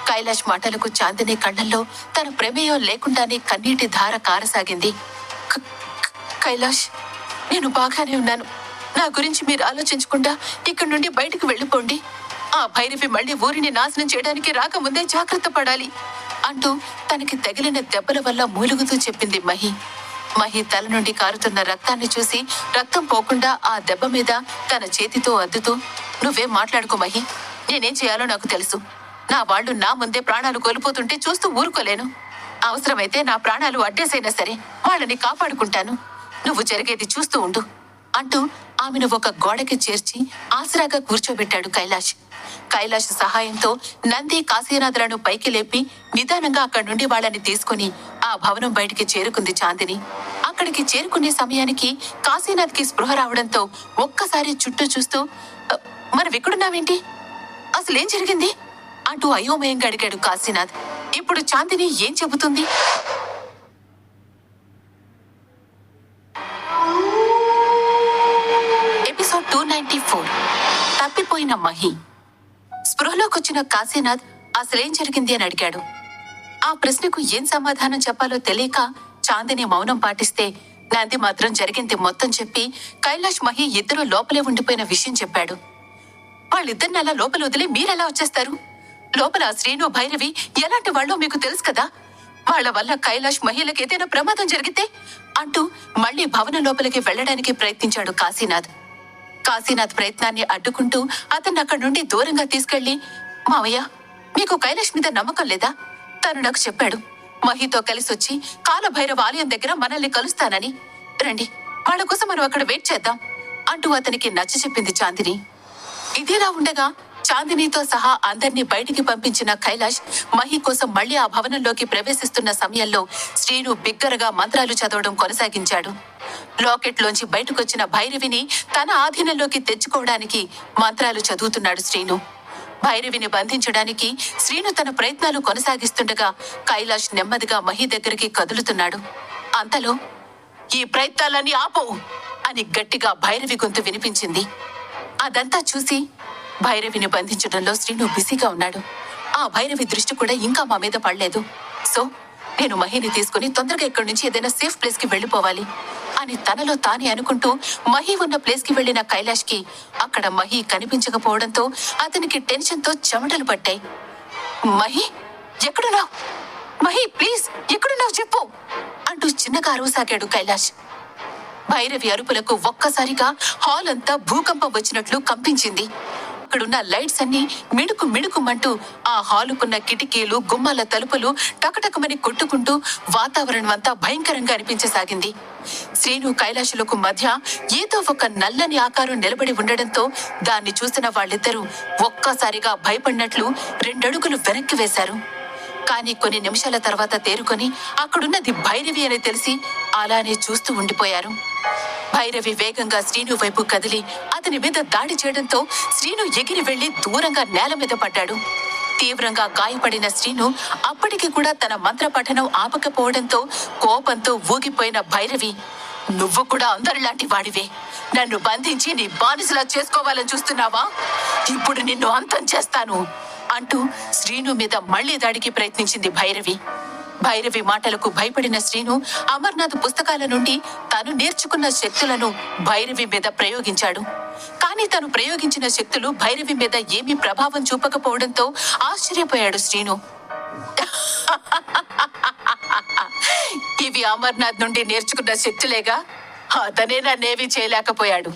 S1: కైలాష్ మాటలకు చాందిని కళ్ళల్లో తన ప్రమేయం లేకుండానే కన్నీటి ధార కారసాగింది. కైలాష్, నేను బాగానే ఉన్నాను. నా గురించి మీరు ఆలోచించకుండా ఇక్కడి నుండి బయటకు వెళ్ళిపోండి. ఆ భైరవి మళ్ళీ ఊరిని నాశనం చేయడానికి రాకముందే జాగ్రత్త పడాలి అంటూ తనకి తగిలిన దెబ్బల వల్ల మూలుగుతూ చెప్పింది మహి. మహి తల నుండి కారుతున్న రక్తాన్ని చూసి రక్తం పోకుండా ఆ దెబ్బ మీద తన చేతితో అద్దుతూ, నువ్వేం మాట్లాడుకో మహి, నేనేం చేయాలో నాకు తెలుసు. నా వాళ్ళు నా ముందే ప్రాణాలు కోల్పోతుంటే చూస్తూ ఊరుకోలేను. అవసరమైతే నా ప్రాణాలు అడ్డేసైనా సరే వాళ్ళని కాపాడుకుంటాను. నువ్వు జరిగేది చూస్తూ ఉండు అంటూ ఆమెను ఒక గోడకి చేర్చి ఆసరాగా కూర్చోబెట్టాడు కైలాష్. కైలాష్ సహాయంతో నంది కాశీనాథులను పైకి లేపి నిదానంగా అక్కడి నుండి వాళ్ళని తీసుకుని ఆ భవనం బయటికి చేరుకుంది చాందిని. అక్కడికి చేరుకునే సమయానికి కాశీనాథ్ కి స్పృహ రావడంతో ఒక్కసారి చుట్టూ చూస్తూ, మనం ఎక్కడున్నావేంటి, అసలేం జరిగింది అంటూ అయోమయంగా అడిగాడు కాశీనాథ్. ఇప్పుడు చాందిని ఏం చెబుతుంది? ఎపిసోడ్ 294 తప్పిపోయిన మహి. స్పృహలోకొచ్చిన కాశీనాథ్ అసలేం జరిగింది అని అడిగాడు. ఆ ప్రశ్నకు ఏం సమాధానం చెప్పాలో తెలియక చాందిని మౌనం పాటిస్తే నంది మాత్రం జరిగింది మొత్తం చెప్పి కైలాష్ మహి ఇద్దరూ లోపలే ఉండిపోయిన విషయం చెప్పాడు. వాళ్ళిద్దరిని అలా లోపల వదిలి మీరెలా వచ్చేస్తారు? లోపల శ్రీను భైరవి ఎలాంటి వాళ్ళో మీకు తెలుసు కదా. వాళ్ల వల్ల కైలాష్ మహిళకి ఏదైనా ప్రమాదం జరిగితే అంటూ మళ్లీ భవనం లోపలికి వెళ్లడానికి ప్రయత్నించాడు కాశీనాథ్. కాశీనాథ్ ప్రయత్నాన్ని అడ్డుకుంటూ అతన్ని అక్కడి నుండి దూరంగా తీసుకెళ్లి, మావయ్య, మీకు కైలాష్ మీద నమ్మకం లేదా? తను నాకు చెప్పాడు మహితో కలిసి వచ్చి కాలభైరవ ఆలయం దగ్గర మనల్ని కలుస్తానని. రండి, వాళ్ళ కోసం మనం అక్కడ వెయిట్ చేద్దాం అంటూ అతనికి నచ్చ చెప్పింది చాందిని. ఇదిలా ఉండగా చాందినితో సహా అందర్నీ బయటికి పంపించిన కైలాష్ మహి కోసం మళ్లీ ఆ భవనంలోకి ప్రవేశిస్తున్న సమయంలో శ్రీను బిగ్గరగా మంత్రాలు చదవడం కొనసాగించాడు. లాకెట్లోంచి బయటకొచ్చిన భైరవిని తన ఆధీనంలోకి తెచ్చుకోవడానికి మంత్రాలు చదువుతున్నాడు శ్రీను. భైరవిని బంధించడానికి శ్రీను తన ప్రయత్నాలు కొనసాగిస్తుండగా కైలాష్ నెమ్మదిగా మహి దగ్గరికి కదులుతున్నాడు. అంతలో, ఈ ప్రయత్నాలన్నీ ఆపు అని గట్టిగా భైరవి గొంతు వినిపించింది. అదంతా చూసి భైరవిని బంధించడంలో శ్రీను బిజీగా ఉన్నాడు. ఆ భైరవి దృష్టి కూడా ఇంకా మా మీద పడలేదు. సో నేను మహిని తీసుకుని తొందరగా ఇక్కడి నుంచి ఏదైనా సేఫ్ ప్లేస్ కి వెళ్ళిపోవాలి అని తనలో తానే అనుకుంటూ మహి ఉన్న ప్లేస్ కి వెళ్లిన కైలాష్ కి అక్కడ మహి కనిపించకపోవడంతో అతనికి టెన్షన్ తో చెమటలు పట్టాయి. మహి, ఎక్కడున్నావు? మహి, ప్లీజ్ ఎక్కడున్నావు చెప్పు అంటూ చిన్నగా అరవసాగాడు కైలాష్. భైరవి అరుపులకు ఒక్కసారిగా హాల్ అంతా భూకంపం వచ్చినట్లు కంపించింది. అక్కడున్న లైట్స్ అన్ని మిణుకు మిణుకుమంటూ ఆ హాలుకున్న కిటికీలు గుమ్మాల తలుపులు టకటకమని కొట్టుకుంటూ వాతావరణం అంతా భయంకరంగా అనిపించసాగింది. శ్రీను కైలాషులకు మధ్య ఏదో ఒక నల్లని ఆకారం నిలబడి ఉండడంతో దాన్ని చూసిన వాళ్ళిద్దరూ ఒక్కసారిగా భయపడినట్లు 2 అడుగులు వెనక్కి వేశారు. కానీ కొన్ని నిమిషాల తర్వాత తేరుకొని అక్కడున్నది భైరవి అని తెలిసి అలానే చూస్తూ ఉండిపోయారు. భైరవి వేగంగా శ్రీను వైపు కదిలి అతని మీద దాడి చేయడంతో శ్రీను ఎగిరి వెళ్లి దూరంగా నేల మీద పడ్డాడు. తీవ్రంగా గాయపడిన శ్రీను అప్పటికి కూడా తన మంత్ర పఠనం ఆపకపోవడంతో కోపంతో ఊగిపోయిన భైరవి, నువ్వు కూడా అందరిలాంటి వాడివే, నన్ను బంధించి నీ బానిసలా చేసుకోవాలని చూస్తున్నావా? ఇప్పుడు నిన్ను అంతం చేస్తాను అంటూ శ్రీను మీద మళ్లీ దాడికి ప్రయత్నించింది భైరవి. భైరవి మాటలకు భయపడిన శ్రీను అమర్నాథ్ పుస్తకాల నుండి తాను నేర్చుకున్న శక్తులను భైరవి మీద ప్రయోగించాడు. కానీ తను ప్రయోగించిన శక్తులు భైరవి మీద ఏమీ ప్రభావం చూపకపోవడంతో ఆశ్చర్యపోయాడు శ్రీను. ఇవి అమర్నాథ్ నుండి నేర్చుకున్న శక్తులేగా, అతనే నన్నేమీ చేయలేకపోయాడు,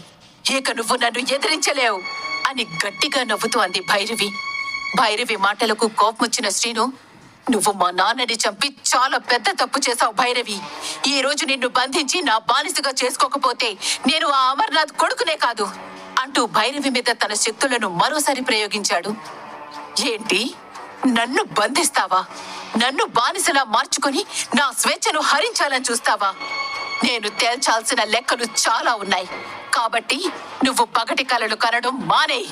S1: ఇక నువ్వు నన్ను ఎదిరించలేవు అని గట్టిగా నవ్వుతూ అంది భైరవి. భైరవి మాటలకు కోపమొచ్చిన శ్రీను, నువ్వు మా నాన్నని చంపి చాలా పెద్ద తప్పు చేశావు భైరవి. ఈ రోజు నిన్ను బంధించి నా బానిసగా చేసుకోకపోతే నేను ఆ అమర్నాథ్ కొడుకునే కాదు అంటూ భైరవి మీద తన శక్తులను మరోసారి ప్రయోగించాడు. ఏంటి, నన్ను బంధిస్తావా? నన్ను బానిసలా మార్చుకొని నా స్వేచ్ఛను హరించాలని చూస్తావా? నేను తేల్చాల్సిన లెక్కలు చాలా ఉన్నాయి, కాబట్టి నువ్వు పగటి కలలు కనడం మానేయ్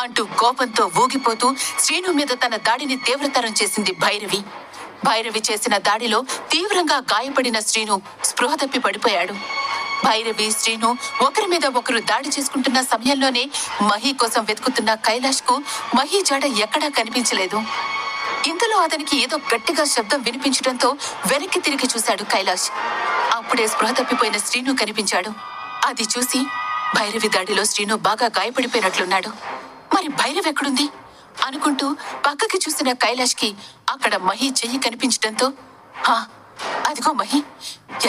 S1: అంటూ కోపంతో ఊగిపోతూ శ్రీను మీద తన దాడిని తీవ్రతరం చేసింది భైరవి. భైరవి చేసిన దాడిలో తీవ్రంగా గాయపడిన శ్రీను స్పృహ తప్పి పడిపోయాడు. భైరవి, శ్రీను ఒకరి మీద ఒకరు దాడి చేసుకుంటున్న సమయంలోనే మహి కోసం వెతుకుతున్న కైలాష్ కు మహి జాడ ఎక్కడా కనిపించలేదు. ఇంతలో అతనికి ఏదో గట్టిగా శబ్దం వినిపించడంతో వెనక్కి తిరిగి చూశాడు కైలాష్. అప్పుడే స్పృహ తప్పిపోయిన శ్రీను కనిపించాడు. అది చూసి భైరవి దాడిలో శ్రీను బాగా గాయపడిపోయినట్లున్నాడు. మరి భైరవి ఎక్కడుంది అనుకుంటూ పక్కకి చూసిన కైలాష్ కి అక్కడ మహి చెయ్యి కనిపించడంతో, అదిగో మహి,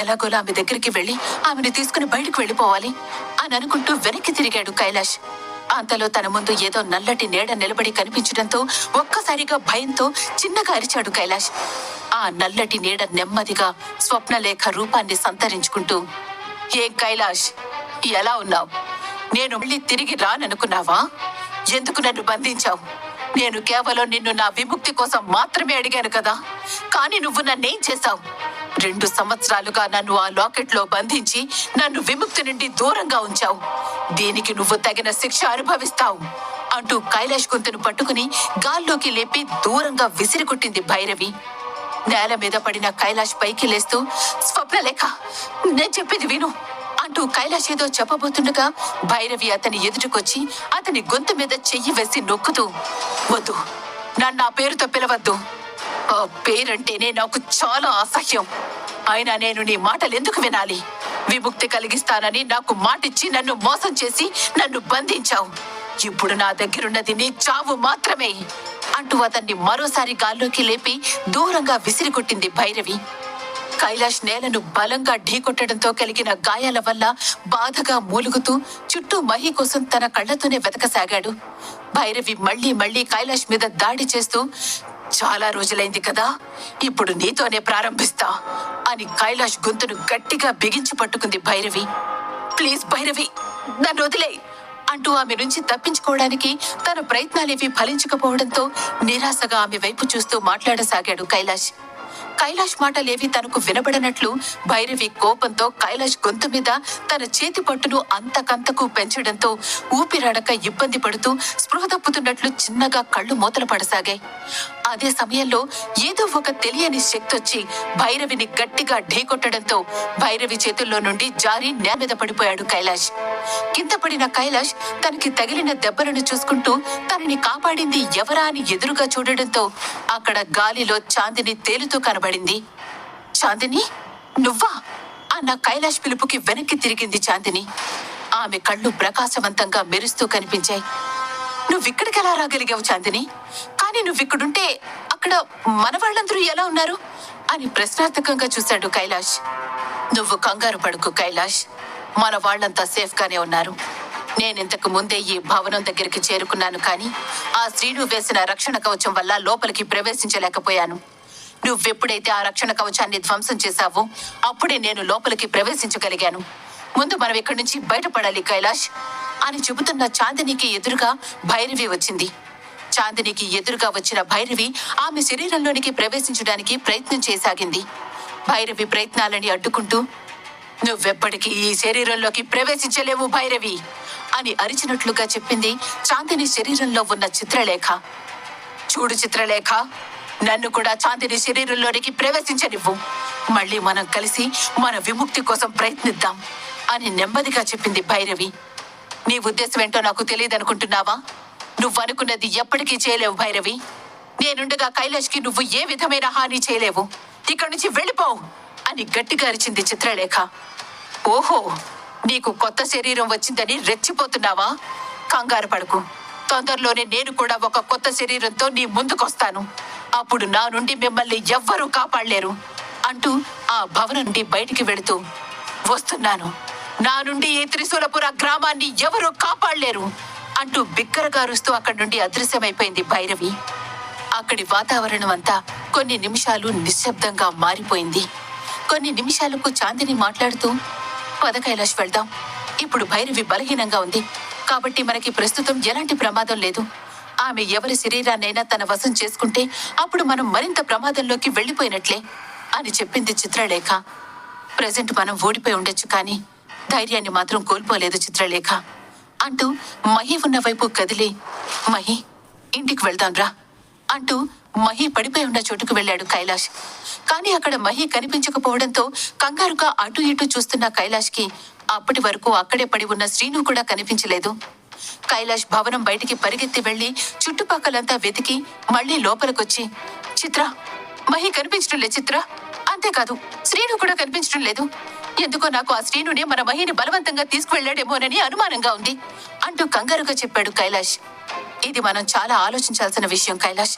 S1: ఎలాగోలా ఆమె దగ్గరికి వెళ్లి ఆమెను తీసుకుని బయటకు వెళ్లిపోవాలి అని అనుకుంటూ వెనక్కి తిరిగాడు కైలాష్. అంతలో తన ముందు ఏదో నల్లటి నీడ నిలబడి కనిపించడంతో ఒక్కసారిగా భయంతో చిన్నగా అరిచాడు కైలాష్. ఆ నల్లటి నీడ నెమ్మదిగా స్వప్నలేఖ రూపాన్ని సంతరించుకుంటూ, ఏం కైలాష్, ఎలా ఉన్నావు? నేను మళ్ళీ తిరిగి రాననుకున్నావా? ఎందుకు నన్ను బంధించావు? నేను కేవలం నిన్ను నా విముక్తి కోసం మాత్రమే అడిగాను కదా, కానీ నువ్వు నన్నేం చేశావు? 2 సంవత్సరాలుగా నన్ను ఆ లాకెట్లో బంధించి నన్ను విముక్తి నుండి దూరంగా ఉంచావు. దీనికి నువ్వు తగిన శిక్ష అనుభవిస్తావు అంటూ కైలాష్ గొంతును పట్టుకుని గాల్లోకి లేపి దూరంగా విసిరికొట్టింది భైరవి. నేల మీద పడిన కైలాష్ పైకి లేస్తూ, స్వప్నలేఖ, నేను చెప్పేది విను అంటూ కైలాష్ ఏదో చెప్పబోతుండగా భైరవి అతని ఎదుటికొచ్చి అతని గొంతు మీద చెయ్యి వేసి నొక్కుతూ, వద్దు, నన్ను ఆ పేరుతో పిలవద్దు. ఆ పేరంటేనే నాకు చాలా అసహ్యం. అయినా నేను నీ మాటలు ఎందుకు వినాలి? విముక్తి కలిగిస్తానని నాకు మాటిచ్చి నన్ను మోసం చేసి నన్ను బంధించావు. ఇప్పుడు నా దగ్గరున్నది నీ చావు మాత్రమే అంటూ అతన్ని మరోసారి గాల్లోకి లేపి దూరంగా విసిరికొట్టింది భైరవి. కైలాష్ నేలను బలంగా ఢీకొట్టడంతో కలిగిన గాయాల వల్ల బాధగా మూలుగుతూ చుట్టూ మహి కోసం తన కళ్లతోనే వెతకసాగాడు. భైరవి మళ్లీ కైలాష్ మీద దాడి చేస్తూ, చాలా రోజులైంది కదా, ఇప్పుడు నీతోనే ప్రారంభిస్తా అని కైలాష్ గొంతును గట్టిగా బిగించి పట్టుకుంది భైరవి. ప్లీజ్ భైరవి, నన్ను వదిలే అంటూ ఆమె నుంచి తప్పించుకోవడానికి తన ప్రయత్నాలేవి ఫలించకపోవడంతో నిరాశగా ఆమె వైపు చూస్తూ మాట్లాడసాగాడు కైలాష్. కైలాష్ మాటలేవి తనకు వినబడనట్లు భైరవి కోపంతో కైలాష్ గొంతు మీద తన చేతి పట్టును అంతకంతకు పెంచడంతో ఊపిరాడక ఇబ్బంది పడుతూ స్పృహ తప్పుతున్నట్లు చిన్నగా కళ్ళు మూతలు పడసాగాయి. అదే సమయంలో ఏదో ఒక తెలియని శక్తి వచ్చి భైరవిని గట్టిగా ఢీకొట్టడంతో భైరవి చేతుల్లో నుండి జారి నేల మీద పడిపోయాడు కైలాష్. కింద పడిన కైలాష్ తనకి తగిలిన దెబ్బలను చూసుకుంటూ తనని కాపాడింది ఎవరా అని ఎదురుగా చూడడంతో అక్కడ గాలిలో చాందిని తేలుతూ కనబడింది. చాందిని, నువ్వా అన్న కైలాష్ పిలుపుకి వెనక్కి తిరిగింది చాందిని. ఆమె కళ్ళు ప్రకాశవంతంగా మెరుస్తూ కనిపించాయి. నువ్విక్కడికి ఎలా రాగలిగావు చాందిని? కానీ నువ్విక్కడుంటే అక్కడ మన వాళ్ళందరూ ఎలా ఉన్నారు అని ప్రశ్నార్థకంగా చూశాడు కైలాష్. నువ్వు కంగారు పడుకు కైలాష్, మన వాళ్ళంతా సేఫ్ గానే ఉన్నారు. నేనింతకు ముందే ఈ భవనం దగ్గరికి చేరుకున్నాను, కానీ ఆ శ్రీను వేసిన రక్షణ కవచం వల్ల లోపలికి ప్రవేశించలేకపోయాను. నువ్వెప్పుడైతే ఆ రక్షణ కవచాన్ని ధ్వంసం చేశావో అప్పుడే నేను లోపలికి ప్రవేశించగలిగాను. ముందు మనం ఇక్కడి నుంచి బయటపడాలి కైలాష్ అని చెబుతున్న చాందినికి ఎదురుగా భైరవి వచ్చింది. చాందినికి ఎదురుగా వచ్చిన భైరవి ఆమె శరీరంలోనికి ప్రవేశించడానికి ప్రయత్నం చేసాగింది. భైరవి ప్రయత్నాలని అడ్డుకుంటూ, నువ్వెప్పటికీ ఈ శరీరంలోకి ప్రవేశించలేవు భైరవి అని అరిచినట్లుగా చెప్పింది చాందిని శరీరంలో ఉన్న చిత్రలేఖ. చూడు చిత్రలేఖ, నన్ను కూడా చాందిని శరీరంలోనికి ప్రవేశించనివ్వు. మళ్ళీ మనం కలిసి మన విముక్తి కోసం ప్రయత్నిద్దాం అని నెమ్మదిగా చెప్పింది భైరవి. నీ ఉద్దేశం ఏంటో నాకు తెలియదనుకుంటున్నావా? నువ్వనుకున్నది ఎప్పటికీ చేయలేవు భైరవి. నేనుండగా కైలాష్కి నువ్వు ఏ విధమైన హాని చేయలేవు. ఇక్కడి నుంచి వెళ్ళిపోవు అని గట్టిగా అరిచింది చిత్రలేఖ. ఓహో, నీకు కొత్త శరీరం వచ్చిందని రెచ్చిపోతున్నావా? కంగారు పడకు. తొందరలోనే నేను కూడా ఒక కొత్త శరీరంతో నీ ముందుకొస్తాను. అప్పుడు నా నుండి మిమ్మల్ని ఎవ్వరూ కాపాడలేరు అంటూ ఆ భవనం నుండి బయటికి వెళుతూ, వస్తున్నాను, నా నుండి ఈ త్రిశూలపుర గ్రామాన్ని ఎవరూ కాపాడలేరు అంటూ బిగ్గరగా అరుస్తూ అక్కడి నుండి అదృశ్యమైపోయింది భైరవి. అక్కడి వాతావరణం అంతా కొన్ని నిమిషాలు నిశ్శబ్దంగా మారిపోయింది. కొన్ని నిమిషాలకు చాందిని మాట్లాడుతూ, పద కైలాష్ వెళ్దాం. ఇప్పుడు భైరవి బలహీనంగా ఉంది కాబట్టి మనకి ప్రస్తుతం ఎలాంటి ప్రమాదం లేదు. ఆమె ఎవరి శరీరాన్నైనా తన వశం చేసుకుంటే అప్పుడు మనం మరింత ప్రమాదంలోకి వెళ్ళిపోయినట్లే అని చెప్పింది చిత్రలేఖ. ప్రజెంట్ మనం ఓడిపోయి ఉండొచ్చు, కానీ ధైర్యాన్ని మాత్రం కోల్పోలేదు చిత్రలేఖ అంటూ మహి ఉన్న వైపు కదిలి, మహి ఇంటికి వెళ్దాం రా అంటూ మహి పడిపోయి ఉన్న చోటుకు వెళ్ళాడు కైలాష్. కానీ అక్కడ మహి కనిపించకపోవడంతో కంగారుగా అటు ఇటు చూస్తున్న కైలాష్కి అప్పటి వరకు అక్కడే పడి ఉన్న శ్రీను కూడా కనిపించలేదు. కైలాష్ భవనం బయటికి పరిగెత్తి వెళ్లి చుట్టుపక్కలంతా వెతికి మళ్లీ లోపలికొచ్చి, చిత్ర, మహి కనిపించడం లేదు చిత్ర. అంతేకాదు, శ్రీను కూడా కనిపించడం లేదు. ఎందుకో నాకు ఆ శ్రీనునే మన మహిని బలవంతంగా తీసుకువెళ్లాడేమోనని అనుమానంగా ఉంది అంటూ కంగారుగా చెప్పాడు కైలాష్. ఇది మనం చాలా ఆలోచించాల్సిన విషయం కైలాష్.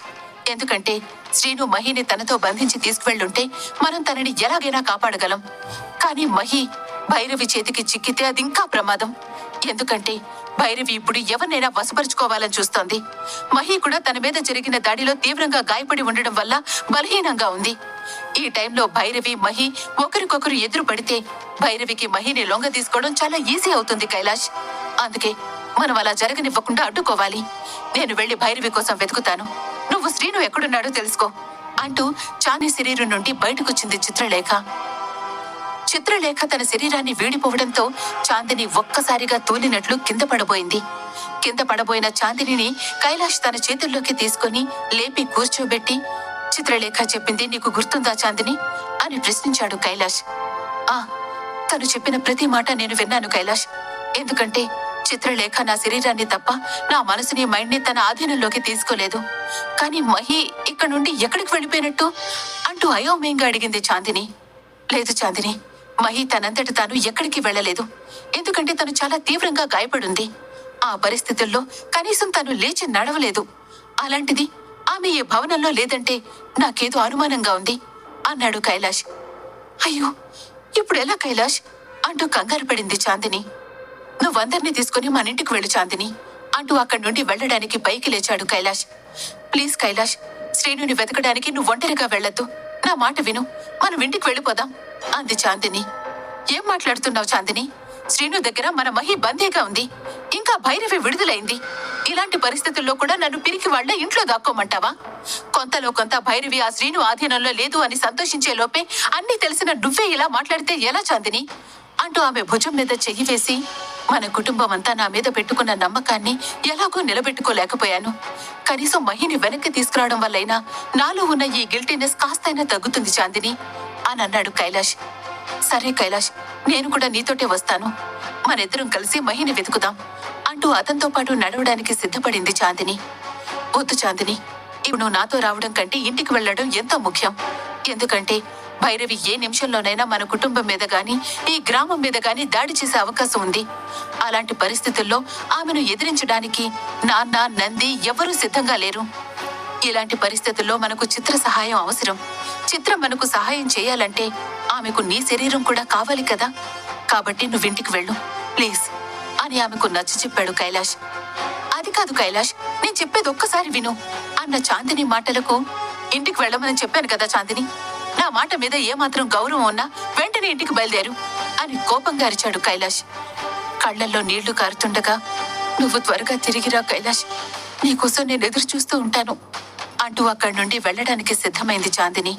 S1: ఎందుకంటే శ్రీను మహిని తనతో బంధించి తీసుకువెళ్ళుంటే మనం తనని ఎలాగైనా కాపాడగలం. కానీ మహి భైరవి చేతికి చిక్కితే అది ఇంకా ప్రమాదం. ఎందుకంటే భైరవి ఇప్పుడు ఎవరినైనా వశపరుచుకోవాలని చూస్తోంది. మహి కూడా తన మీద జరిగిన దాడిలో తీవ్రంగా గాయపడి ఉండడం వల్ల బలహీనంగా ఉంది. ఈ టైంలో భైరవి, మహి ఒకరికొకరు ఎదురు పడితే భైరవికి మహిని లొంగ తీసుకోవడం చాలా ఈజీ అవుతుంది కైలాష్. అందుకే మనం అలా జరగనివ్వకుండా అడ్డుకోవాలి. నేను వెళ్లి భైరవి కోసం వెతుకుతాను. నువ్వు శ్రీను ఎక్కడున్నాడో తెలుసుకో అంటూ చాంది శరీరం నుండి బయటకొచ్చింది చిత్రలేఖ. చిత్రలేఖ తన శరీరాన్ని వీడిపోవడంతో చాందిని ఒక్కసారిగా తూలినట్లు కింద పడబోయింది. కింద పడబోయిన చాందిని కైలాష్ తన చేతుల్లోకి తీసుకుని లేపి కూర్చోబెట్టి, చిత్రలేఖ చెప్పింది నీకు గుర్తుందా చాందిని అని ప్రశ్నించాడు కైలాష్. తను చెప్పిన ప్రతి మాట నేను విన్నాను కైలాష్. ఎందుకంటే చిత్రలేఖ నా శరీరాన్ని తప్ప నా మనసుని, మైండ్ని తన ఆధీనంలోకి తీసుకోలేదు. కానీ మహి ఇక్కడ నుండి ఎక్కడికి వెళ్ళిపోయినట్టు అంటూ అయోమయంగా అడిగింది చాందిని. లేదు చాందిని, మహి తనంతట తాను ఎక్కడికి వెళ్ళలేదు. ఎందుకంటే తను చాలా తీవ్రంగా గాయపడుంది. ఆ పరిస్థితుల్లో కనీసం తను లేచి నడవలేదు. అలాంటిది ఆమె ఈ భవనంలో లేదంటే నాకేదో అనుమానంగా ఉంది అన్నాడు కైలాష్. అయ్యో, ఇప్పుడు ఎలా కైలాష్ అంటూ కంగారు పడింది చాందిని. నువ్వందరినీ తీసుకుని మన ఇంటికి వెళ్ళు చాందిని అంటూ అక్కడి నుండి వెళ్లడానికి పైకి లేచాడు కైలాష్. ప్లీజ్ కైలాష్, శ్రీనుని వెతకడానికి నువ్వు ఒంటరిగా వెళ్లొద్దు. నా మాట విను, మనం ఇంటికి వెళ్ళిపోదాం అంది చాందిని. ఏం మాట్లాడుతున్నావు చాందిని? శ్రీను దగ్గర మన మహి బందీగా ఉంది. ఇంకా భైరవి విడుదలైంది. ఇలాంటి పరిస్థితుల్లో కూడా నన్ను పిరికి వాళ్ళ ఇంట్లో దాక్కోమంటావా? కొంతలో కొంత భైరవి ఆ శ్రీను ఆధీనంలో లేదు అని సంతోషించే లోపే అన్నీ తెలిసిన నువ్వే ఇలా మాట్లాడితే ఎలా చాందిని అంటూ ఆమె భుజం మీద చెయ్యి వేసి, మన కుటుంబం అంతా నా మీద పెట్టుకున్న నమ్మకాన్ని ఎలాగో నిలబెట్టుకోలేకపోయాను. కనీసం మహిని వెనక్కి తీసుకురావడం వల్లైనా నాలో ఉన్న ఈ గిల్టీనెస్ కాస్తైనా తగ్గుతుంది చాందిని అని అన్నాడు కైలాష్. సరే కైలాష్, నేను కూడా నీతోటే వస్తాను. మనిద్దరం కలిసి మహిని వెతుకుదాం అంటూ అతనితో పాటు నడవడానికి సిద్ధపడింది చాందిని. వద్దు చాందిని, ఇప్పుడు నువ్వు నాతో రావడం కంటే ఇంటికి వెళ్లడం ఎంతో ముఖ్యం. ఎందుకంటే భైరవి ఏ నిమిషంలోనైనా మన కుటుంబం మీద గాని, ఈ గ్రామం మీద గాని దాడి చేసే అవకాశం ఉంది. అలాంటి పరిస్థితుల్లో ఆమెను ఎదిరించడానికి నాన్న, నంది ఎవరూ సిద్ధంగా లేరు. ఇలాంటి పరిస్థితుల్లో మనకు చిత్ర సహాయం అవసరం. చిత్ర మనకు సహాయం చేయాలంటే ఆమెకు నీ శరీరం కూడా కావాలి కదా. కాబట్టి నువ్వింటికి వెళ్ళు ప్లీజ్ అని అని ఆమెకు నచ్చ చెప్పాడు కైలాష్. అది కాదు కైలాష్, నేను చెప్పేది ఒక్కసారి విను అన్న చాందిని మాటలకు, ఇంటికి వెళ్ళమని చెప్పాను కదా చాందిని, నా మాట మీద ఏమాత్రం గౌరవం ఉన్నా వెంటనే ఇంటికి బయలుదేరు అని కోపంగా అరిచాడు కైలాష్. కళ్లల్లో నీళ్లు కారుతుండగా, నువ్వు త్వరగా తిరిగిరా కైలాష్, నీకోసం నేను ఎదురు చూస్తూ ఉంటాను అంటూ అక్కడి నుండి వెళ్లడానికి సిద్ధమైంది చాందిని.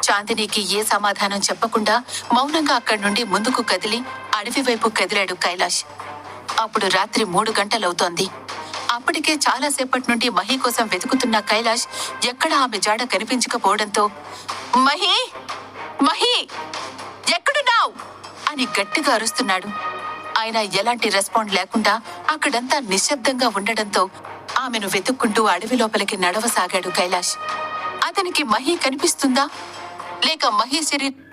S1: చాందినికి ఏ సమాధానం చెప్పకుండా మౌనంగా అక్కడి నుండి ముందుకు కదిలి అడవి వైపు కదిలాడు కైలాష్. అప్పుడు రాత్రి 3 గంటలవుతోంది. అప్పటికే చాలాసేపటి నుండి మహి కోసం వెతుకుతున్న కైలాష్ ఎక్కడా ఆమె జాడ కనిపించకపోవడంతో, మహి, మహి, ఎక్కడున్నావ్ అని గట్టిగా అరుస్తున్నాడు. ఆయన ఎలాంటి రెస్పాండ్ లేకుండా అక్కడంతా నిశ్శబ్దంగా ఉండడంతో ఆమెను వెతుక్కుంటూ అడవి లోపలికి నడవసాగాడు కైలాష్. అతనికి మహి కనిపిస్తుందా లేక మహి శరీరం